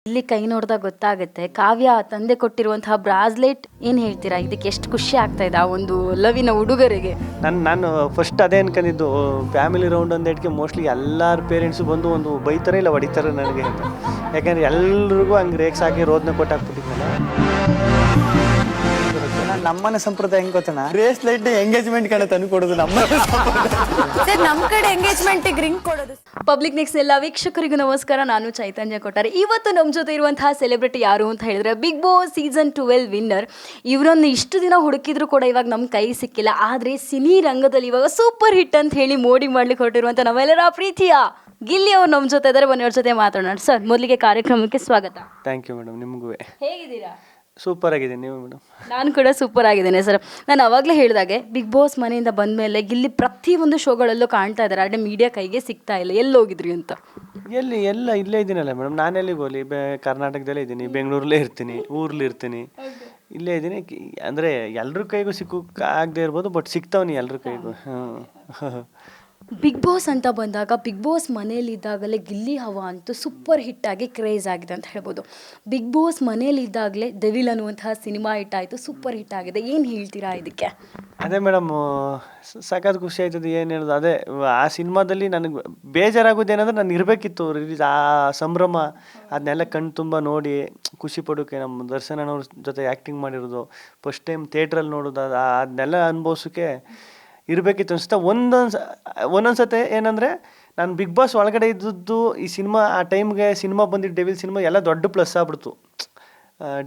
ಇಲ್ಲಿ ಕೈ ನೋಡಿದಾಗ ಗೊತ್ತಾಗುತ್ತೆ. ಕಾವ್ಯ ತಂದೆ ಕೊಟ್ಟಿರುವಂತಹ ಬ್ರಾಸ್ಲೆಟ್ ಏನು ಹೇಳ್ತೀರಾ? ಇದಕ್ಕೆ ಎಷ್ಟು ಖುಷಿ ಆಗ್ತಾ ಇದೆ ಆ ಒಂದು ಲವಿನ ಉಡುಗೊರೆಗೆ? ನಾನು ಫಸ್ಟ್ ಅದೇ ಅನ್ಕೊಂಡಿದ್ದು, ಫ್ಯಾಮಿಲಿ ರೌಂಡ್ ಅಂದೇಟ್ಗೆ ಮೋಸ್ಟ್ಲಿ ಎಲ್ಲರ ಪೇರೆಂಟ್ಸು ಬಂದು ಒಂದು ಬೈತಾರೆ ಇಲ್ಲ ಹೊಡಿತಾರೆ ನನಗೆ ಅಂತ. ಯಾಕಂದರೆ ಎಲ್ರಿಗೂ ಹಂಗೆ ರೇಕ್ಸ್ ಹಾಕಿ ರೋದನ್ನ ಕೊಟ್ಟಾಕ್ಬಿಟ್ಟಿದ್ನಲ್ಲ. ನಮ್ಮನೆ ಸಂಪ್ರದಾಯ ಹೆಂಗ್ ಗೊತ್ತಣ್ಣ, ಬ್ರೇಸ್ಲೆಟ್ ಎಂಗೇಜ್ಮೆಂಟ್ ಕಡೆ ತಂದು ಕೊಡೋದು ನಮ್ಮ ಕಡೆ ಎಂಗೇಜ್ಮೆಂಟ್ ರಿಂಗ್ ಕೊಡೋದು. ಪಬ್ಲಿಕ್ ನೆಕ್ಸ್ಟ್ ಎಲ್ಲ ವೀಕ್ಷಕರಿಗೂ ನಮಸ್ಕಾರ. ನಾನು ಚೈತನ್ಯ ಕೊಟ್ಟಾರೆ. ಇವತ್ತು ನಮ್ಮ ಜೊತೆ ಇರುವಂತಹ ಸೆಲೆಬ್ರಿಟಿ ಯಾರು ಅಂತ ಹೇಳಿದ್ರೆ ಬಿಗ್ ಬಾಸ್ ಸೀಸನ್ 12 ವಿನ್ನರ್. ಇವರನ್ನು ಇಷ್ಟು ದಿನ ಹುಡುಕಿದ್ರು ಕೂಡ ಇವಾಗ ನಮ್ಮ ಕೈ ಸಿಕ್ಕಿಲ್ಲ. ಆದರೆ ಸಿನಿ ರಂಗದಲ್ಲಿ ಇವಾಗ ಸೂಪರ್ ಹಿಟ್ ಅಂತ ಹೇಳಿ ಮೋಡಿ ಮಾಡ್ಲಿಕ್ಕೆ ಹೊರಟಿರುವಂಥ ನಮ್ಮೆಲ್ಲರ ಪ್ರೀತಿಯ ಗಿಲ್ಲಿ ಅವ್ರು ನಮ್ಮ ಜೊತೆ ಇದ್ದಾರೆ. ಬನ್ನಿ ಅವ್ರ ಜೊತೆ ಮಾತಾಡೋಣ. ಸರ್, ಮೊದಲಿಗೆ ಕಾರ್ಯಕ್ರಮಕ್ಕೆ ಸ್ವಾಗತ. Thank you madam. ನಿಮಗೂ ಹೇಗಿದ್ದೀರಾ? ಸೂಪರ್ ಆಗಿದ್ದೀನಿ. ನೀವು ಮೇಡಮ್? ನಾನು ಕೂಡ ಸೂಪರ್ ಆಗಿದ್ದೇನೆ ಸರ್. ನಾನು ಅವಾಗಲೇ ಹೇಳಿದಾಗೆ ಬಿಗ್ ಬಾಸ್ ಮನೆಯಿಂದ ಬಂದಮೇಲೆ ಗಿಲ್ಲಿ ಪ್ರತಿಯೊಂದು ಶೋಗಳಲ್ಲೂ ಕಾಣ್ತಾ ಇದ್ದಾರೆ. ಆದರೆ ಮೀಡಿಯಾ ಕೈಗೆ ಸಿಗ್ತಾ ಇಲ್ಲ. ಎಲ್ಲಿ ಹೋಗಿದ್ರಿ ಅಂತ? ಎಲ್ಲ ಇಲ್ಲೇ ಇದ್ದೀನಲ್ಲ ಮೇಡಮ್. ನಾನು ಎಲ್ಲಿಗೆ ಹೋಗಲಿ, ಕರ್ನಾಟಕದಲ್ಲೇ ಇದ್ದೀನಿ, ಬೆಂಗಳೂರಲ್ಲೇ ಇರ್ತೀನಿ, ಊರ್ಲಿ ಇರ್ತೀನಿ, ಇಲ್ಲೇ ಇದ್ದೀನಿ. ಅಂದರೆ ಎಲ್ರ ಕೈಗೂ ಆಗದೆ ಇರ್ಬೋದು, ಬಟ್ ಸಿಗ್ತಾವನಿ ಎಲ್ರ ಕೈಗೂ. ಬಿಗ್ ಬಾಸ್ ಅಂತ ಬಂದಾಗ ಬಿಗ್ ಬಾಸ್ ಮನೇಲಿದ್ದಾಗಲೇ ಗಿಲ್ಲಿ ಹವಾ ಅಂತೂ ಸೂಪರ್ ಹಿಟ್ಟಾಗಿ ಕ್ರೇಜ್ ಆಗಿದೆ ಅಂತ ಹೇಳ್ಬೋದು. ಬಿಗ್ ಬಾಸ್ ಮನೇಲಿದ್ದಾಗಲೇ ಡೆವಿಲ್ ಅನ್ನುವಂತಹ ಸಿನಿಮಾ ಹಿಟ್ ಆಯಿತು, ಸೂಪರ್ ಹಿಟ್ ಆಗಿದೆ. ಏನು ಹೇಳ್ತೀರಾ ಇದಕ್ಕೆ? ಅದೇ ಮೇಡಮ್, ಸಖತ್ ಖುಷಿ ಆಯ್ತದೆ. ಏನು ಹೇಳೋದು, ಅದೇ ಆ ಸಿನಿಮಾದಲ್ಲಿ ನನಗೆ ಬೇಜಾರಾಗೋದೇನಂದ್ರೆ ನಾನು ಇರಬೇಕಿತ್ತು ರಿಲೀಸ್, ಆ ಸಂಭ್ರಮ ಅದನ್ನೆಲ್ಲ ಕಣ್ಣು ತುಂಬ ನೋಡಿ ಖುಷಿ ಪಡೋಕ್ಕೆ. ನಮ್ಮ ದರ್ಶನ್ ಅನ್ನೋರ ಜೊತೆ ಆ್ಯಕ್ಟಿಂಗ್ ಮಾಡಿರೋದು, ಫಸ್ಟ್ ಟೈಮ್ ಥಿಯೇಟ್ರಲ್ಲಿ ನೋಡೋದು, ಅದನ್ನೆಲ್ಲ ಅನುಭವಿಸೋಕ್ಕೆ ಇರಬೇಕಿತ್ತು ಅನಿಸ್ತಾ. ಒಂದೊಂದು ಸತಿ ಏನಂದರೆ, ನಾನು ಬಿಗ್ ಬಾಸ್ ಒಳಗಡೆ ಇದ್ದದ್ದು ಈ ಸಿನಿಮಾ, ಆ ಟೈಮ್ಗೆ ಸಿನಿಮಾ ಬಂದಿದ್ದು ಡೆವಿಲ್ ಸಿನಿಮಾ ಎಲ್ಲ ದೊಡ್ಡ ಪ್ಲಸ್ ಆಗ್ಬಿಡ್ತು.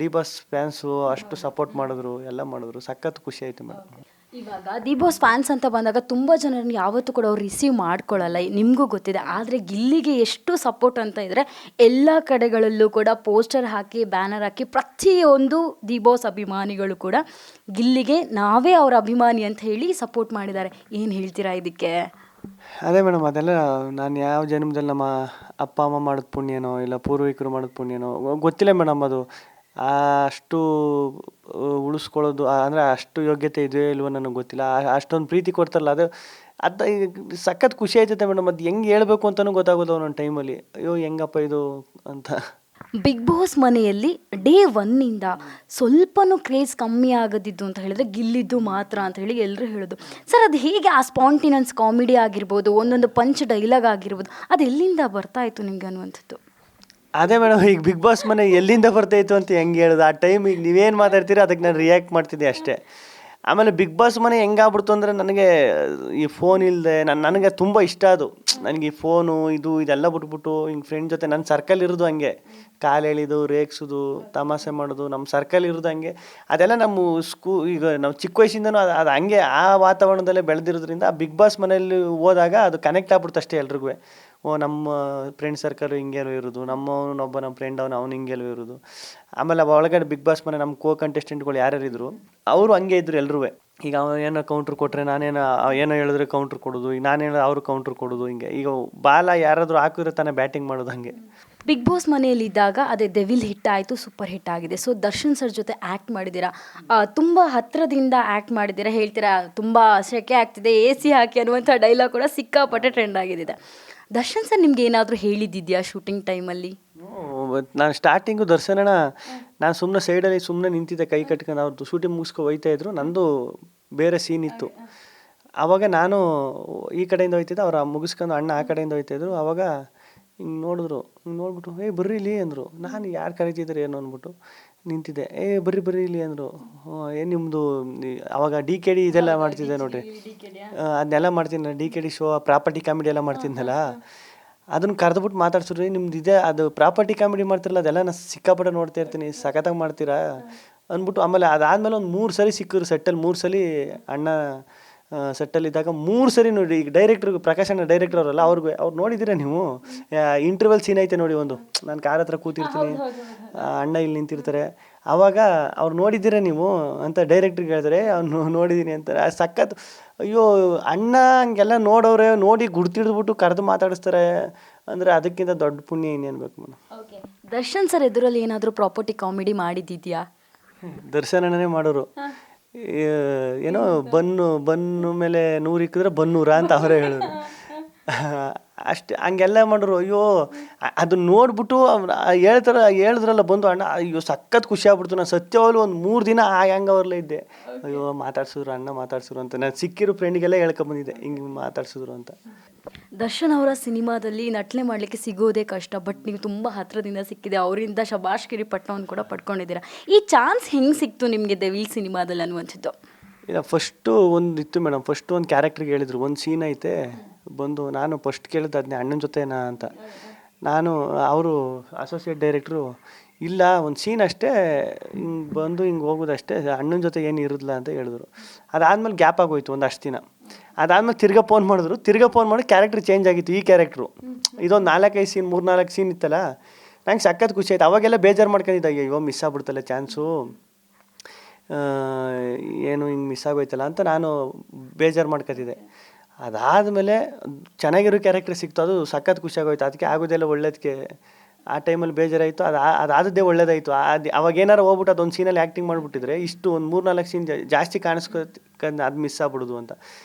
ಡಿ ಬಾಸ್ ಫ್ಯಾನ್ಸು ಅಷ್ಟು ಸಪೋರ್ಟ್ ಮಾಡಿದ್ರು, ಎಲ್ಲ ಮಾಡಿದ್ರು. ಸಖತ್ ಖುಷಿ ಆಯಿತು ಮೇಡಮ್. ಇವಾಗ ಡಿ ಬಾಸ್ ಫ್ಯಾನ್ಸ್ ಅಂತ ಬಂದಾಗ ತುಂಬ ಜನರನ್ನು ಯಾವತ್ತೂ ಕೂಡ ಅವ್ರು ರಿಸೀವ್ ಮಾಡ್ಕೊಳ್ಳಲ್ಲ, ನಿಮಗೂ ಗೊತ್ತಿದೆ. ಆದರೆ ಗಿಲ್ಲಿಗೆ ಎಷ್ಟು ಸಪೋರ್ಟ್ ಅಂತ ಇದ್ದರೆ ಎಲ್ಲ ಕಡೆಗಳಲ್ಲೂ ಕೂಡ ಪೋಸ್ಟರ್ ಹಾಕಿ, ಬ್ಯಾನರ್ ಹಾಕಿ, ಪ್ರತಿಯೊಂದು ಡಿ ಬಾಸ್ ಅಭಿಮಾನಿಗಳು ಕೂಡ ಗಿಲ್ಲಿಗೆ ನಾವೇ ಅವರ ಅಭಿಮಾನಿ ಅಂತ ಹೇಳಿ ಸಪೋರ್ಟ್ ಮಾಡಿದ್ದಾರೆ. ಏನು ಹೇಳ್ತೀರಾ ಇದಕ್ಕೆ? ಅದೇ ಮೇಡಮ್, ಅದೆಲ್ಲ ನಾನು ಯಾವ ಜನ್ಮದಲ್ಲಿ ನಮ್ಮ ಅಪ್ಪ ಅಮ್ಮ ಮಾಡೋದು ಪುಣ್ಯನೋ ಇಲ್ಲ ಪೂರ್ವಿಕರು ಮಾಡೋದು ಪುಣ್ಯನೋ ಗೊತ್ತಿಲ್ಲ ಮೇಡಮ್. ಅದು ಅಷ್ಟು ಉಳಿಸ್ಕೊಳ್ಳೋದು ಅಂದರೆ ಅಷ್ಟು ಯೋಗ್ಯತೆ ಇದೆಯೋ ಇಲ್ವೋ ನನಗೆ ಗೊತ್ತಿಲ್ಲ. ಅಷ್ಟೊಂದು ಪ್ರೀತಿ ಕೊಡ್ತಾರಲ್ಲ, ಅದು ಸಖತ್ ಖುಷಿ ಆಯ್ತದೆ ಮೇಡಮ್. ಅದು ಹೆಂಗೆ ಹೇಳ್ಬೇಕು ಅಂತಲೂ ಗೊತ್ತಾಗೋದು ಒಂದೊಂದು ಟೈಮಲ್ಲಿ. ಅಯ್ಯೋ ಹೆಂಗಪ್ಪ ಇದು ಅಂತ. ಬಿಗ್ ಬಾಸ್ ಮನೆಯಲ್ಲಿ ಡೇ 1ನಿಂದ ಸ್ವಲ್ಪನೂ ಕ್ರೇಜ್ ಕಮ್ಮಿ ಆಗದಿದ್ದು ಅಂತ ಹೇಳಿದ್ರೆ ಗಿಲ್ಲಿದ್ದು ಮಾತ್ರ ಅಂತ ಹೇಳಿ ಎಲ್ಲರೂ ಹೇಳೋದು. ಸರ್, ಅದು ಹೇಗೆ ಆ ಸ್ಪಾಂಟಿನನ್ಸ್ ಕಾಮಿಡಿ ಆಗಿರ್ಬೋದು, ಒಂದೊಂದು ಪಂಚ್ ಡೈಲಾಗ್ ಆಗಿರ್ಬೋದು, ಅದು ಎಲ್ಲಿಂದ ಬರ್ತಾ ಇತ್ತು ನಿಮ್ಗೆ ಅನ್ನುವಂಥದ್ದು? ಅದೇ ಮೇಡಮ್, ಈಗ ಬಿಗ್ ಬಾಸ್ ಮನೆ ಎಲ್ಲಿಂದ ಬರ್ತಾಯಿತ್ತು ಅಂತ ಹೆಂಗೆ ಹೇಳೋದು? ಆ ಟೈಮ್ ಈಗ ನೀವೇನು ಮಾತಾಡ್ತೀರೋ ಅದಕ್ಕೆ ನಾನು ರಿಯಾಕ್ಟ್ ಮಾಡ್ತಿದ್ದೆ ಅಷ್ಟೇ. ಆಮೇಲೆ ಬಿಗ್ ಬಾಸ್ ಮನೆ ಹೆಂಗಾಗ್ಬಿಡ್ತು ಅಂದರೆ, ನನಗೆ ಈ ಫೋನ್ ಇಲ್ಲದೆ ನನಗೆ ತುಂಬ ಇಷ್ಟ ಅದು. ನನಗೆ ಈ ಫೋನು ಇದೆಲ್ಲ ಬಿಟ್ಬಿಟ್ಟು ಹಿಂಗೆ ಫ್ರೆಂಡ್ ಜೊತೆ ನನ್ನ ಸರ್ಕಲ್ ಇರೋದು ಹಂಗೆ, ಕಾಲು ಎಳಿದು ರೇಗ್ಸೋದು, ತಮಾಷೆ ಮಾಡೋದು, ನಮ್ಮ ಸರ್ಕಲ್ ಇರೋದು ಹಂಗೆ. ಅದೆಲ್ಲ ನಮ್ಮ ಈಗ ನಾವು ಚಿಕ್ಕ ವಯಸ್ಸಿಂದನೂ ಅದು ಹಂಗೆ ಆ ವಾತಾವರಣದಲ್ಲೇ ಬೆಳೆದಿರೋದ್ರಿಂದ ಆ ಬಿಗ್ ಬಾಸ್ ಮನೆಯಲ್ಲಿ ಹೋದಾಗ ಅದು ಕನೆಕ್ಟ್ ಆಗ್ಬಿಡ್ತು ಅಷ್ಟೇ ಎಲ್ರಿಗೂ. ಓ, ನಮ್ಮ ಫ್ರೆಂಡ್ ಸರ್ಕಲ್ ಹಿಂಗೆಲ್ಲೂ ಇರೋದು, ನಮ್ಮ ಫ್ರೆಂಡ್ ಅವನು ಹಿಂಗೆಲ್ಲೂ ಇರೋದು. ಆಮೇಲೆ ಒಳಗಡೆ ಬಿಗ್ ಬಾಸ್ ಮನೆ ನಮ್ಮ ಕಂಟೆಸ್ಟೆಂಟ್ಗಳು ಯಾರ್ಯಾರಿದ್ರು ಅವರು ಹಂಗೆ ಇದ್ರು ಎಲ್ರೂ. ಈಗ ಅವನು ಏನೋ ಕೌಂಟ್ರ್ ಕೊಟ್ಟರೆ ಏನೋ ಹೇಳಿದ್ರೆ ಕೌಂಟ್ರ್ ಕೊಡೋದು, ಈಗ ನಾನೇನೋ ಅವ್ರು ಕೌಂಟ್ರ್ ಕೊಡೋದು, ಹಿಂಗೆ. ಈಗ ಬಾಲ ಯಾರಾದರೂ ಹಾಕಿದ್ರೆ ತಾನೇ ಬ್ಯಾಟಿಂಗ್ ಮಾಡೋದು ಹಂಗೆ. ಬಿಗ್ ಬಾಸ್ ಮನೆಯಲ್ಲಿದ್ದಾಗ ಅದೇ ಡೆವಿಲ್ ಹಿಟ್ ಆಯಿತು, ಸೂಪರ್ ಹಿಟ್ ಆಗಿದೆ. ಸೊ ದರ್ಶನ್ ಸರ್ ಜೊತೆ ಆ್ಯಕ್ಟ್ ಮಾಡಿದ್ದೀರಾ, ತುಂಬ ಹತ್ತಿರದಿಂದ ಆ್ಯಕ್ಟ್ ಮಾಡಿದ್ದೀರಾ. ಹೇಳ್ತೀರಾ ತುಂಬ ಸೆಕೆ ಆಗ್ತಿದೆ, AC ಹಾಕಿ ಅನ್ನುವಂಥ ಡೈಲಾಗ್ ಕೂಡ ಸಿಕ್ಕಾಪಟ್ಟೆ ಟ್ರೆಂಡ್ ಆಗಿದೆ. ದರ್ಶನ್ ಸರ್ ನಿಮ್ಗೆ ಏನಾದರೂ ಹೇಳಿದ್ದಿದೆಯಾ ಶೂಟಿಂಗ್ ಟೈಮಲ್ಲಿ? ನಾನು ಸ್ಟಾರ್ಟಿಂಗು ದರ್ಶನಣ್ಣ, ನಾನು ಸುಮ್ಮನೆ ಸೈಡಲ್ಲಿ ಸುಮ್ಮನೆ ನಿಂತಿದ್ದೆ ಕೈ ಕಟ್ಕೊಂಡು. ಅವ್ರದ್ದು ಶೂಟಿಂಗ್ ಮುಗಿಸ್ಕೊ ಹೋಯ್ತಾಯಿದ್ರು, ನಂದು ಬೇರೆ ಸೀನ್ ಇತ್ತು. ಆವಾಗ ನಾನು ಈ ಕಡೆಯಿಂದ ಹೋಯ್ತಿದ್ದೆ, ಅವ್ರು ಮುಗಿಸ್ಕೊಂಡು ಅಣ್ಣ ಆ ಕಡೆಯಿಂದ ಹೋಯ್ತಾಯಿದ್ರು. ಆವಾಗ ಹಿಂಗೆ ನೋಡಿದ್ರು, ಹಿಂಗೆ ನೋಡ್ಬಿಟ್ಟು ಬರ್ರಿ ಇಲ್ಲಿ ಅಂದರು. ನಾನು ಯಾರು ಕರೀತಿದ್ರು ಏನು ಅಂದ್ಬಿಟ್ಟು ನಿಂತಿದ್ದೆ. ಬರ್ರಿ ಇಲ್ಲಿ ಅಂದರು. ಏನು ನಿಮ್ಮದು ಅವಾಗ DKD ಇದೆಲ್ಲ ಮಾಡ್ತಿದ್ದೆ ನೋಡ್ರಿ, ಅದನ್ನೆಲ್ಲ ಮಾಡ್ತೀನಿ. DKD ಶೋ ಪ್ರಾಪರ್ಟಿ ಕಾಮಿಡಿ ಎಲ್ಲ ಮಾಡ್ತಿದ್ನಲ್ಲ, ಅದನ್ನು ಕರೆದ್ಬಿಟ್ಟು ಮಾತಾಡ್ಸಿದ್ರು. ನಿಮ್ದು ಇದೆ ಅದು ಪ್ರಾಪರ್ಟಿ ಕಾಮಿಡಿ ಮಾಡ್ತಿರಲ್ಲ, ಅದೆಲ್ಲ ನಾನು ಸಿಕ್ಕಾಪಟ್ಟೆ ನೋಡ್ತಾ ಇರ್ತೀನಿ, ಸಖತ್ತಾಗಿ ಮಾಡ್ತೀರಾ ಅಂದ್ಬಿಟ್ಟು. ಆಮೇಲೆ ಅದಾದಮೇಲೆ ಒಂದು 3 ಸರಿ ಸಿಕ್ಕಿದ್ರು ಸೆಟ್ಟಲ್ಲಿ. 3 ಸಲ ಅಣ್ಣ ಸೆಟ್ಟಲ್ಲಿದ್ದಾಗ 3 ಸರಿ ನೋಡಿ. ಈಗ ಡೈರೆಕ್ಟ್ರಿಗೆ, ಪ್ರಕಾಶ್ ಅಣ್ಣ ಡೈರೆಕ್ಟರ್ ಅವರಲ್ಲ, ಅವ್ರು ನೋಡಿದ್ದೀರಾ ನೀವು? ಇಂಟರ್ವಲ್ ಸೀನ್ ಐತೆ ನೋಡಿ ಒಂದು, ನಾನು ಕಾರ್ ಹತ್ರ ಕೂತಿರ್ತೀನಿ, ಅಣ್ಣ ಇಲ್ಲಿ ನಿಂತಿರ್ತಾರೆ. ಆವಾಗ ಅವ್ರು ನೋಡಿದ್ದೀರಾ ನೀವು ಅಂತ ಡೈರೆಕ್ಟ್ರಿಗೆ ಹೇಳ್ತಾರೆ. ಅವ್ನು ನೋಡಿದ್ದೀನಿ ಅಂತಾರೆ. ಸಖತ್, ಅಯ್ಯೋ ಅಣ್ಣ ಹಂಗೆಲ್ಲ ನೋಡೋರೆ, ನೋಡಿ ಗುರ್ತಿಡ್ದ್ಬಿಟ್ಟು ಕರೆದು ಮಾತಾಡಿಸ್ತಾರೆ ಅಂದರೆ ಅದಕ್ಕಿಂತ ದೊಡ್ಡ ಪುಣ್ಯ ಇನ್ನೇನು ಬೇಕು ಮೇಡಮ್. ದರ್ಶನ್ ಸರ್ ಎದುರಲ್ಲಿ ಏನಾದರೂ ಪ್ರಾಪರ್ಟಿ ಕಾಮಿಡಿ ಮಾಡಿದ್ದಿದೆಯಾ? ದರ್ಶನ್ ಅಣ್ಣನೇ ಮಾಡೋರು. ಏನೋ ಬನ್ನು ಮೇಲೆ 100 ಇಕ್ಕಿದ್ರೆ ಬನ್ನೂರ ಅಂತ ಅವರೇ ಹೇಳೋರು. ಅಷ್ಟೇ ಹಂಗೆಲ್ಲ ಮಾಡಿದ್ರು. ಅಯ್ಯೋ ಅದನ್ನ ನೋಡ್ಬಿಟ್ಟು ಹೇಳಿದ್ರಲ್ಲ ಬಂದು ಅಣ್ಣ, ಅಯ್ಯೋ ಸಖತ್ ಖುಷಿ ಆಗ್ಬಿಡ್ತು. ನಾನು ಸತ್ಯವಾಗ್ಲೂ ಒಂದು 3 ದಿನ ಆ ಹ್ಯಾಂಗ್ ಅವರ್ಲೇ ಇದ್ದೆ. ಅಯ್ಯೋ ಮಾತಾಡ್ಸಿದ್ರು ಅಣ್ಣ ಮಾತಾಡ್ಸಿದ್ರು ಅಂತ. ನಾನು ಸಿಕ್ಕಿರೋ ಫ್ರೆಂಡಿಗೆಲ್ಲ ಹೇಳ್ಕೊಂಬಂದಿದ್ದೆ ಹಿಂಗೆ ಮಾತಾಡ್ಸಿದ್ರು ಅಂತ. ದರ್ಶನ್ ಅವರ ಸಿನಿಮಾದಲ್ಲಿ ನಟನೆ ಮಾಡಲಿಕ್ಕೆ ಸಿಗೋದೇ ಕಷ್ಟ, ಬಟ್ ನೀವು ತುಂಬ ಹತ್ರದಿಂದ ಸಿಕ್ಕಿದೆ, ಅವರಿಂದ ಶಬಾಷ್ಗಿರಿ ಪಟ್ಟವನ್ನು ಕೂಡ ಪಡ್ಕೊಂಡಿದ್ದೀರಾ. ಈ ಚಾನ್ಸ್ ಹೆಂಗೆ ಸಿಕ್ತು ನಿಮಗೆ ಡೆವಿಲ್ ಸಿನಿಮಾದಲ್ಲಿ ಅನ್ನುವಂಥದ್ದು? ಇಲ್ಲ, ಫಸ್ಟು ಒಂದು ಇತ್ತು ಮೇಡಮ್. ಫಸ್ಟು ಒಂದು ಕ್ಯಾರೆಕ್ಟ್ರಿಗೆ ಹೇಳಿದ್ರು, ಒಂದು ಸೀನ್ ಐತೆ ಬಂದು. ನಾನು ಫಸ್ಟ್ ಕೇಳಿದ್ದು ಅದನ್ನೇ, ಅಣ್ಣನ ಜೊತೆನಾ ಅಂತ. ನಾನು ಅವರು ಅಸೋಸಿಯೇಟ್ ಡೈರೆಕ್ಟ್ರು, ಇಲ್ಲ ಒಂದು ಸೀನ್ ಅಷ್ಟೇ, ಹಿಂಗೆ ಬಂದು ಹಿಂಗೆ ಹೋಗೋದಷ್ಟೇ, ಅಣ್ಣನ ಜೊತೆ ಏನು ಇರೋದಿಲ್ಲ ಅಂತ ಹೇಳಿದ್ರು. ಅದಾದಮೇಲೆ ಗ್ಯಾಪ್ ಆಗೋಯ್ತು ಒಂದಷ್ಟು ದಿನ. ಅದಾದಮೇಲೆ ತಿರ್ಗಾ ಫೋನ್ ಮಾಡಿ ಕ್ಯಾರೆಕ್ಟ್ರ್ ಚೇಂಜ್ ಆಗಿತ್ತು. ಈ ಕ್ಯಾರೆಕ್ಟ್ರು ಇದೊಂದು 4-5 ಸೀನ್ 3-4 ಸೀನ್ ಇತ್ತಲ್ಲ, ನಂಗೆ ಸಖತ್ ಖುಷಿ ಆಯ್ತು. ಅವಾಗೆಲ್ಲ ಬೇಜಾರು ಮಾಡ್ಕೊಂಡಿದ್ದೆ, ಅಯ್ಯೋ ಮಿಸ್ ಆಗ್ಬಿಡ್ತಲ್ಲ ಚಾನ್ಸು, ಏನು ಹಿಂಗೆ ಮಿಸ್ ಆಗೋಯ್ತಲ್ಲ ಅಂತ ನಾನು ಬೇಜಾರು ಮಾಡ್ಕೊತಿದ್ದೆ. ಅದಾದಮೇಲೆ ಚೆನ್ನಾಗಿರೋ ಕ್ಯಾರೆಕ್ಟರ್ ಸಿಕ್ತು, ಅದು ಸಖತ್ ಖುಷಿ ಆಗೋಯ್ತು. ಅದಕ್ಕೆ ಆಗೋದೆಲ್ಲ ಒಳ್ಳೇದಕ್ಕೆ. ಆ ಟೈಮಲ್ಲಿ ಬೇಜಾರಾಯಿತು, ಅದಾದದ್ದೇ ಒಳ್ಳೇದಾಯಿತು. ಅವಾಗ ಏನಾರು ಹೋಗ್ಬಿಟ್ಟು ಅದೊಂದು ಸೀನಲ್ಲಿ ಆ್ಯಕ್ಟಿಂಗ್ ಮಾಡಿಬಿಟ್ಟಿದ್ರೆ ಇಷ್ಟು ಒಂದು 3-4 ಸೀನ್ ಜಾಸ್ತಿ ಕಾಣಿಸ್ಕೊಂಡು ಅದು ಮಿಸ್ ಆಗ್ಬಿಡೋದು ಅಂತ.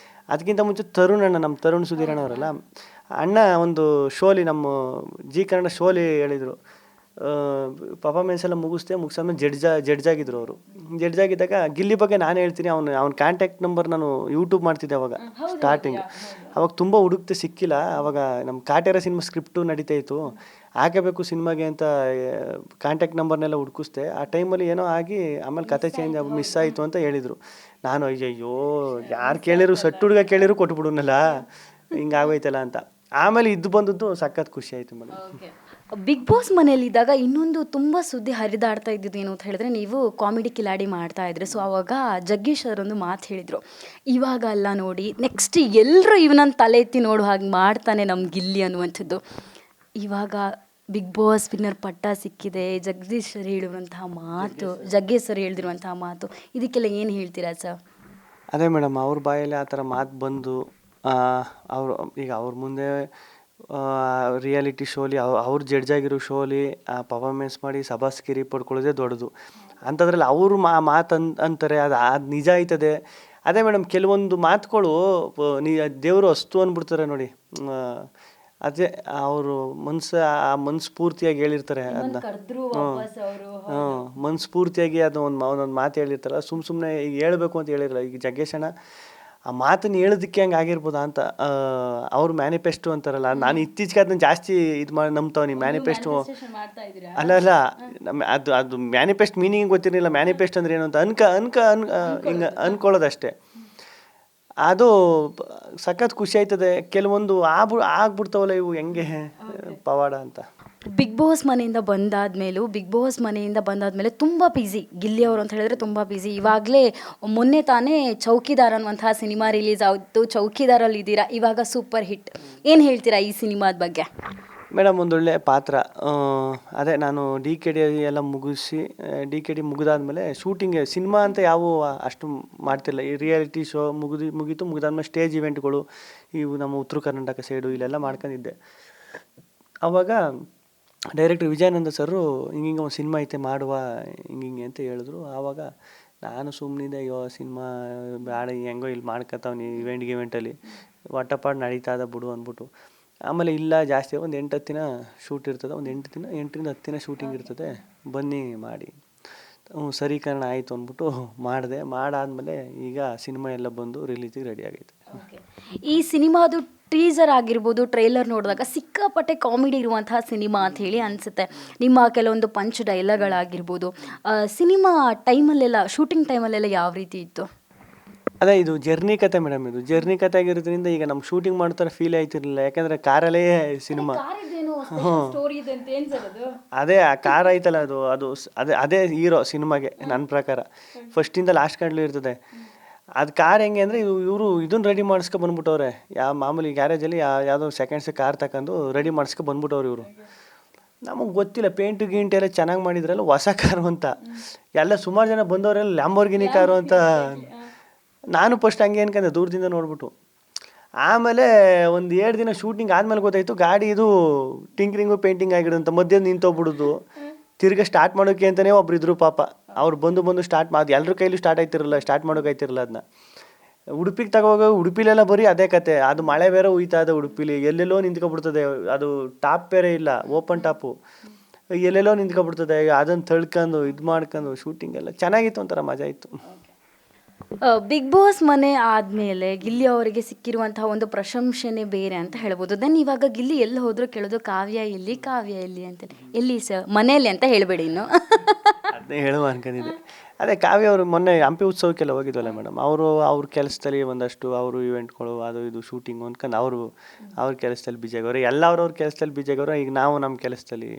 ಅದಕ್ಕಿಂತ ಮುಂಚೆ ನಮ್ಮ ತರುಣ್ ಸುಧೀರಣ್ಣ ಅವರಲ್ಲ ಅಣ್ಣ, ಒಂದು ಶೋಲಿ ನಮ್ಮ ಜಿ ಕನ್ನಡ ಶೋಲಿ ಹೇಳಿದರು, ಪರ್ಫಾರ್ಮೆನ್ಸ್ ಎಲ್ಲ ಮುಗಿಸಾದ್ಮೇಲೆ ಜಡ್ಜ್ ಆಗಿದ್ರು ಅವರು. ಜಡ್ಜ್ ಆಗಿದ್ದಾಗ ಗಿಲ್ಲಿ ಬಗ್ಗೆ ನಾನು ಹೇಳ್ತೀನಿ, ಅವ್ನ ಕಾಂಟ್ಯಾಕ್ಟ್ ನಂಬರ್ ನಾನು ಯೂಟ್ಯೂಬ್ ಮಾಡ್ತಿದ್ದೆ ಅವಾಗ ಸ್ಟಾರ್ಟಿಂಗ್. ಅವಾಗ ತುಂಬ ಹುಡುಕ್ತೆ ಸಿಕ್ಕಿಲ್ಲ. ಅವಾಗ ನಮ್ಮ ಕಾಟೇರ ಸಿನಿಮಾ ಸ್ಕ್ರಿಪ್ಟು ನಡೀತಾ ಇತ್ತು, ಹಾಕಬೇಕು ಸಿನಿಮಾಗೆ ಅಂತ ಕಾಂಟ್ಯಾಕ್ಟ್ ನಂಬರ್ನೆಲ್ಲ ಹುಡುಕಿಸ್ದೆ. ಆ ಟೈಮಲ್ಲಿ ಏನೋ ಆಗಿ ಆಮೇಲೆ ಕತೆ ಚೇಂಜ್ ಆಗಿ ಮಿಸ್ ಆಯಿತು ಅಂತ ಹೇಳಿದರು. ನಾನು ಅಯ್ಯಯ್ಯೋ ಯಾರು ಕೇಳಿರು, ಸಟ್ಟು ಹುಡುಗ ಕೇಳಿರು ಕೊಟ್ಬಿಡುನಲ್ಲ, ಹಿಂಗಾಗೋಯ್ತಲ್ಲ ಅಂತ. ಆಮೇಲೆ ಇದು ಬಂದದ್ದು ಸಖತ್ ಖುಷಿ ಆಯಿತು ಮೇಡಮ್. ಬಿಗ್ ಬಾಸ್ ಮನೆಯಲ್ಲಿದ್ದಾಗ ಇನ್ನೊಂದು ತುಂಬ ಸುದ್ದಿ ಹರಿದಾಡ್ತಾ ಇದ್ದಿದ್ದು ಏನು ಅಂತ ಹೇಳಿದ್ರೆ, ನೀವು ಕಾಮಿಡಿ ಕಿಲಾಡಿ ಮಾಡ್ತಾ ಇದ್ರಿ. ಸೊ ಆವಾಗ ಜಗ್ಗೇಶ್ ಅವರೊಂದು ಮಾತು ಹೇಳಿದರು, ಇವಾಗ ಅಲ್ಲ ನೋಡಿ, ನೆಕ್ಸ್ಟ್ ಎಲ್ಲರೂ ಇವನನ್ನು ತಲೆ ಎತ್ತಿ ನೋಡು ಹಾಗೆ ಮಾಡ್ತಾನೆ ನಮ್ಮ ಗಿಲ್ಲಿ ಅನ್ನುವಂಥದ್ದು. ಇವಾಗ ಬಿಗ್ ಬಾಸ್ ವಿನ್ನರ್ ಪಟ್ಟ ಸಿಕ್ಕಿದೆ, ಜಗದೀಶ್ ಸರ್ ಹೇಳಿರುವಂತಹ ಮಾತು, ಜಗ್ಗೇಶ್ ಸರ್ ಹೇಳಿರುವಂತಹ ಮಾತು, ಇದಕ್ಕೆಲ್ಲ ಏನು ಹೇಳ್ತೀರಾ ಸರ್? ಅದೇ ಮೇಡಮ್, ಅವ್ರ ಬಾಯಲ್ಲಿ ಆ ಥರ ಮಾತು ಬಂದು ಅವರು ಈಗ ಅವ್ರ ಮುಂದೆ ರಿಯಾಲಿಟಿ ಶೋಲಿ ಅವ್ರು ಜಡ್ಜ್ ಆಗಿರೋ ಶೋಲಿ ಪರ್ಫಾರ್ಮೆನ್ಸ್ ಮಾಡಿ ಸಬಾಸ್ಕಿರಿ ಪಡ್ಕೊಳ್ಳೋದೇ ದೊಡ್ಡದು. ಅಂಥದ್ರಲ್ಲಿ ಅವರು ಮಾತು ಅಂತಾರೆ, ಅದು ನಿಜ ಆಯ್ತದೆ. ಅದೇ ಮೇಡಮ್, ಕೆಲವೊಂದು ಮಾತುಗಳು ದೇವರು ಅಸ್ತು ಅಂದ್ಬಿಡ್ತಾರೆ ನೋಡಿ. ಅದೇ ಅವರು ಮನಸ್ಫೂರ್ತಿಯಾಗಿ ಹೇಳಿರ್ತಾರೆ ಅದನ್ನ. ಮನಸ್ಫೂರ್ತಿಯಾಗಿ ಅದು ಒಂದೊಂದು ಮಾತು ಹೇಳಿರ್ತಾರಲ್ಲ, ಸುಮ್ಮನೆ ಈಗ ಹೇಳ್ಬೇಕು ಅಂತ ಹೇಳಿರಲ್ಲ. ಈಗ ಜಗ್ಗೇಶಣ್ಣ ಆ ಮಾತನ್ನು ಹೇಳೋದಕ್ಕೆ ಹಂಗೆ ಆಗಿರ್ಬೋದಾ ಅಂತ. ಅವ್ರು ಮ್ಯಾನಿಫೆಸ್ಟೋ ಅಂತಾರಲ್ಲ, ನಾನು ಇತ್ತೀಚೆಗೆ ಅದನ್ನ ಜಾಸ್ತಿ ಇದು ಮಾಡಿ ನಂಬ್ತಾವನಿ. ಮ್ಯಾನಿಫೆಸ್ಟೋ ಅಲ್ಲ ಅದು ಮ್ಯಾನಿಫೆಸ್ಟ್ ಮೀನಿಂಗ್ ಗೊತ್ತಿರಲಿಲ್ಲ. ಮ್ಯಾನಿಫೆಸ್ಟ್ ಅಂದ್ರೆ ಏನು ಅಂತ ಹಿಂಗೆ ಅನ್ಕೊಳ್ಳೋದಷ್ಟೇ. ಅದು ಸಖತ್ ಖುಷಿ ಆಯ್ತದೆ. ಕೆಲವೊಂದು ಆಗ್ಬಿಡ್ತಾವಲ್ಲ ಇವು, ಹೆಂಗೆ ಪವಾಡ ಅಂತ. ಬಿಗ್ ಬಾಸ್ ಮನೆಯಿಂದ ಬಂದಾದ್ಮೇಲೆ ತುಂಬ ಬ್ಯುಸಿ ಗಿಲ್ಲಿ ಅವರು ಅಂತ ಹೇಳಿದ್ರೆ ತುಂಬ ಬ್ಯುಸಿ. ಇವಾಗಲೇ ಮೊನ್ನೆ ತಾನೇ ಚೌಕಿದಾರ್ ಅನ್ನುವಂತಹ ಸಿನಿಮಾ ರಿಲೀಸ್ ಆಯಿತು, ಚೌಕಿದಾರಲ್ಲಿ ಇದ್ದೀರಾ, ಇವಾಗ ಸೂಪರ್ ಹಿಟ್. ಏನು ಹೇಳ್ತೀರಾ ಈ ಸಿನಿಮಾದ ಬಗ್ಗೆ? ಮೇಡಮ್, ಒಂದೊಳ್ಳೆ ಪಾತ್ರ. ಅದೇ ನಾನು DKD ಎಲ್ಲ ಮುಗಿಸಿ, DKD ಮುಗಿದಾದ್ಮೇಲೆ ಶೂಟಿಂಗ್ ಸಿನಿಮಾ ಅಂತ ಯಾವ ಅಷ್ಟು ಮಾಡ್ತಿಲ್ಲ. ಈ ರಿಯಾಲಿಟಿ ಶೋ ಮುಗಿದಾದ್ಮೇಲೆ ಸ್ಟೇಜ್ ಇವೆಂಟ್ಗಳು ಇವು ನಮ್ಮ ಉತ್ತರ ಕರ್ನಾಟಕ ಸೈಡು ಇಲ್ಲೆಲ್ಲ ಮಾಡ್ಕೊಂಡಿದ್ದೆ. ಆವಾಗ ಡೈರೆಕ್ಟರ್ ವಿಜಯಾನಂದ ಸರು ಹಿಂಗೆ ಒಂದು ಸಿನಿಮಾ ಐತೆ ಮಾಡುವ ಹಿಂಗೆ ಅಂತ ಹೇಳಿದ್ರು. ಆವಾಗ ನಾನು ಸುಮ್ಮನಿದ್ದೆ, ಅಯ್ಯೋ ಸಿನಿಮಾ ಬೇಡ, ಹೆಂಗೋ ಇಲ್ಲಿ ಮಾಡ್ಕೊತಾವ್ನಿ ಇವೆಂಟಲ್ಲಿ ಒಟ್ಟಪಾಡು ನಡೀತಾ ಇದ್ದ ಬಿಡು ಅಂದ್ಬಿಟ್ಟು. ಆಮೇಲೆ ಇಲ್ಲ, ಜಾಸ್ತಿ ಒಂದು 8-10 ದಿನ ಶೂಟ್ ಇರ್ತದೆ, ಒಂದು 8ರಿಂದ 10 ದಿನ ಶೂಟಿಂಗ್ ಇರ್ತದೆ, ಬನ್ನಿ ಮಾಡಿ. ಸರಿ ಕಾರಣ ಆಯಿತು ಅಂದ್ಬಿಟ್ಟು ಮಾಡಾದ್ಮೇಲೆ ಈಗ ಸಿನಿಮಾ ಎಲ್ಲ ಬಂದು ರಿಲೀಸಿಗೆ ರೆಡಿ ಆಗೈತೆ. ಈ ಸಿನಿಮಾದು ಟೀಸರ್ ಆಗಿರ್ಬೋದು, ಟ್ರೈಲರ್ ನೋಡಿದಾಗ ಸಿಕ್ಕಾಪಟ್ಟೆ ಕಾಮಿಡಿ ಇರುವಂತಹ ಸಿನಿಮಾ ಅಂತ ಹೇಳಿ ಅನಿಸುತ್ತೆ. ನಿಮ್ಮ ಕೆಲವೊಂದು ಪಂಚ್ ಡೈಲಾಗ್ಗಳಾಗಿರ್ಬೋದು, ಸಿನಿಮಾ ಟೈಮಲ್ಲೆಲ್ಲ, ಶೂಟಿಂಗ್ ಟೈಮಲ್ಲೆಲ್ಲ ಯಾವ ರೀತಿ ಇತ್ತು? ಅದೇ ಇದು ಜರ್ನಿ ಕತೆ ಮೇಡಮ್. ಇದು ಜರ್ನಿ ಕತೆ ಆಗಿರೋದ್ರಿಂದ ಈಗ ನಮ್ಮ ಶೂಟಿಂಗ್ ಮಾಡ್ತಾರೆ ಫೀಲ್ ಆಯ್ತಿರ್ಲಿಲ್ಲ, ಯಾಕಂದರೆ ಕಾರಲ್ಲೇ ಸಿನಿಮಾ. ಅದೇ ಆ ಕಾರ್ ಐತಲ್ಲ, ಅದು ಅದೇ ಹೀರೋ ಸಿನಿಮಾಗೆ ನನ್ನ ಪ್ರಕಾರ. ಫಸ್ಟಿಂದ ಲಾಸ್ಟ್ ಗಂಟ್ಲು ಇರ್ತದೆ ಅದು. ಕಾರ್ ಹೆಂಗೆ ಅಂದರೆ ಇವರು ಇದನ್ನು ರೆಡಿ ಮಾಡಿಸ್ಕೊ ಬಂದ್ಬಿಟ್ಟವ್ರೆ. ಮಾಮೂಲಿ ಗ್ಯಾರೇಜಲ್ಲಿ ಯಾವುದೋ ಸೆಕೆಂಡ್ಸ್ ಕಾರ್ ತಗೊಂಡು ರೆಡಿ ಮಾಡಿಸ್ಕೊ ಬಂದ್ಬಿಟ್ಟವ್ರು ಇವರು. ನಮಗೆ ಗೊತ್ತಿಲ್ಲ, ಪೇಂಟು ಗೀಂಟು ಎಲ್ಲ ಚೆನ್ನಾಗಿ ಮಾಡಿದ್ರಲ್ಲ, ಹೊಸ ಕಾರು ಅಂತ. ಎಲ್ಲ ಸುಮಾರು ಜನ ಬಂದವರೆಲ್ಲ ಲ್ಯಾಂಬೋರ್ಗಿನಿ ಕಾರು ಅಂತ. ನಾನು ಫಸ್ಟ್ ಹಂಗೆ ಅನ್ಕೊಂಡೆ ದೂರದಿಂದ ನೋಡ್ಬಿಟ್ಟು. ಆಮೇಲೆ ಒಂದು 2 ದಿನ ಶೂಟಿಂಗ್ ಆದಮೇಲೆ ಗೊತ್ತಾಯಿತು ಗಾಡಿ ಇದು ಟಿಂಕ್ರಿಂಗು ಪೇಂಟಿಂಗ್ ಆಗಿರೋಂಥ ಮಧ್ಯೆ ನಿಂತೋಗ್ಬಿಡೋದು. ತಿರ್ಗಿ ಸ್ಟಾರ್ಟ್ ಮಾಡೋಕ್ಕೆ ಅಂತಲೇ ಒಬ್ರು ಇದ್ರು ಪಾಪ. ಅವ್ರು ಬಂದು ಸ್ಟಾರ್ಟ್ ಮಾಡಿ ಎಲ್ಲರ ಕೈಲೂ ಸ್ಟಾರ್ಟ್ ಮಾಡೋಕೆ ಆಯ್ತಿರಲ್ಲ ಅದನ್ನ. ಉಡುಪಿಗೆ ತಗೋವಾಗ ಉಡುಪಿಲೆಲ್ಲ ಬರೀ ಅದೇ ಕತೆ. ಅದು ಮಳೆ ಬೇರೆ ಹುಯ್ತಾ ಇದೆ ಉಡುಪಿಲಿ, ಎಲ್ಲೆಲ್ಲೋ ನಿಂತ್ಕೊಬಿಡ್ತದೆ. ಅದು ಟಾಪ್ ಬೇರೆ ಇಲ್ಲ, ಓಪನ್ ಟಾಪು, ಎಲ್ಲೆಲ್ಲೋ ನಿಂತ್ಕೊಬಿಡ್ತದೆ. ಅದನ್ನು ತಳ್ಕೊಂಡು ಇದು ಮಾಡ್ಕೊಂಡು ಶೂಟಿಂಗ್ ಎಲ್ಲ ಚೆನ್ನಾಗಿತ್ತು, ಒಂಥರ ಮಜಾ ಇತ್ತು. ಬಿಗ್ ಬಾಸ್ ಮನೆ ಆದಮೇಲೆ ಗಿಲ್ಲಿ ಅವರಿಗೆ ಸಿಕ್ಕಿರುವಂತಹ ಒಂದು ಪ್ರಶಂಸನೆ ಬೇರೆ ಅಂತ ಹೇಳ್ಬೋದು. ದೆನ್ ಇವಾಗ ಗಿಲ್ಲಿ ಎಲ್ಲಿ ಹೋದರೂ ಕೇಳೋದು ಕಾವ್ಯ ಎಲ್ಲಿ ಅಂತ. ಎಲ್ಲಿ ಸರ್ ಮನೆಯಲ್ಲಿ ಅಂತ ಹೇಳಬೇಡಿ ಇನ್ನು. ಅದನ್ನೇ ಹೇಳುವ ಅನ್ಕೊಂಡಿದ್ದೆ. ಅದೇ ಕಾವ್ಯ ಅವರು ಮೊನ್ನೆ ಹಂಪಿ ಉತ್ಸವಕ್ಕೆಲ್ಲ ಹೋಗಿದ್ವಲ್ಲ ಮೇಡಮ್, ಅವ್ರ ಕೆಲಸದಲ್ಲಿ ಒಂದಷ್ಟು ಅವರು ಇವೆಂಟ್ಗಳು ಅದು ಇದು ಶೂಟಿಂಗು ಅಂದ್ಕೊಂಡು ಅವ್ರ ಕೆಲಸದಲ್ಲಿ ಬಿಜಿ ಆಗೋರು, ಎಲ್ಲ ಅವ್ರವ್ರ ಕೆಲಸದಲ್ಲಿ ಬಿಜಿ ಆಗೋರು. ಈಗ ನಾವು ನಮ್ಮ ಕೆಲಸದಲ್ಲಿ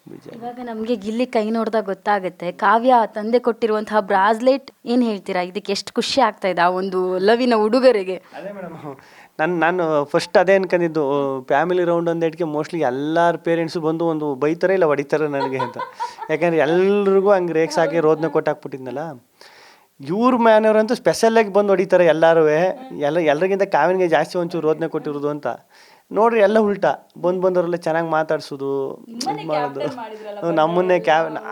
ಬಿಜಿ. ಇವಾಗ ನಮಗೆ ಗಿಲ್ಲಿ ಕೈ ನೋಡಿದಾಗ ಗೊತ್ತಾಗುತ್ತೆ, ಕಾವ್ಯ ತಂದೆ ಕೊಟ್ಟಿರುವಂತಹ ಬ್ರಾಸ್ಲೆಟ್ ಏನು ಹೇಳ್ತೀರಾ, ಇದಕ್ಕೆ ಎಷ್ಟು ಖುಷಿ ಆಗ್ತಾ ಇದೆ ಆ ಒಂದು ಲವಿನ ಉಡುಗೊರೆಗೆ? ಅದೇ ಮೇಡಮ್, ನಾನು ಫಸ್ಟ್ ಅದೇ ಅನ್ಕೊಂಡಿದ್ದು, ಫ್ಯಾಮಿಲಿ ರೌಂಡ್ ಅಂದೇಟ್ಗೆ ಮೋಸ್ಟ್ಲಿ ಎಲ್ಲರ ಪೇರೆಂಟ್ಸು ಬಂದು ಒಂದು ಬೈತಾರೆ ಇಲ್ಲ ಹೊಡಿತಾರೆ ನನಗೆ ಅಂತ. ಯಾಕಂದರೆ ಎಲ್ರಿಗೂ ಹಂಗೆ ರೇಕ್ಸ್ ಹಾಕಿ ರೋದನ್ನ ಕೊಟ್ಟಾಕ್ಬಿಟ್ಟಿದ್ನಲ್ಲ. ಇವ್ರ ಮನೆಯವ್ರಂತೂ ಸ್ಪೆಷಲಾಗಿ ಬಂದು ಹೊಡಿತಾರೆ ಎಲ್ಲರೂ. ಎಲ್ಲರಿಗಿಂತ ಕಾವ್ಯನಿಗೆ ಜಾಸ್ತಿ ಒಂಚೂರು ರೋದನೆ ಕೊಟ್ಟಿರೋದು ಅಂತ. ನೋಡ್ರಿ ಎಲ್ಲ ಉಲ್ಟಾ ಬಂದವರೆಲ್ಲ ಚೆನ್ನಾಗಿ ಮಾತಾಡ್ಸೋದು, ಇದು ಮಾಡೋದು, ನಮ್ಮನ್ನೇ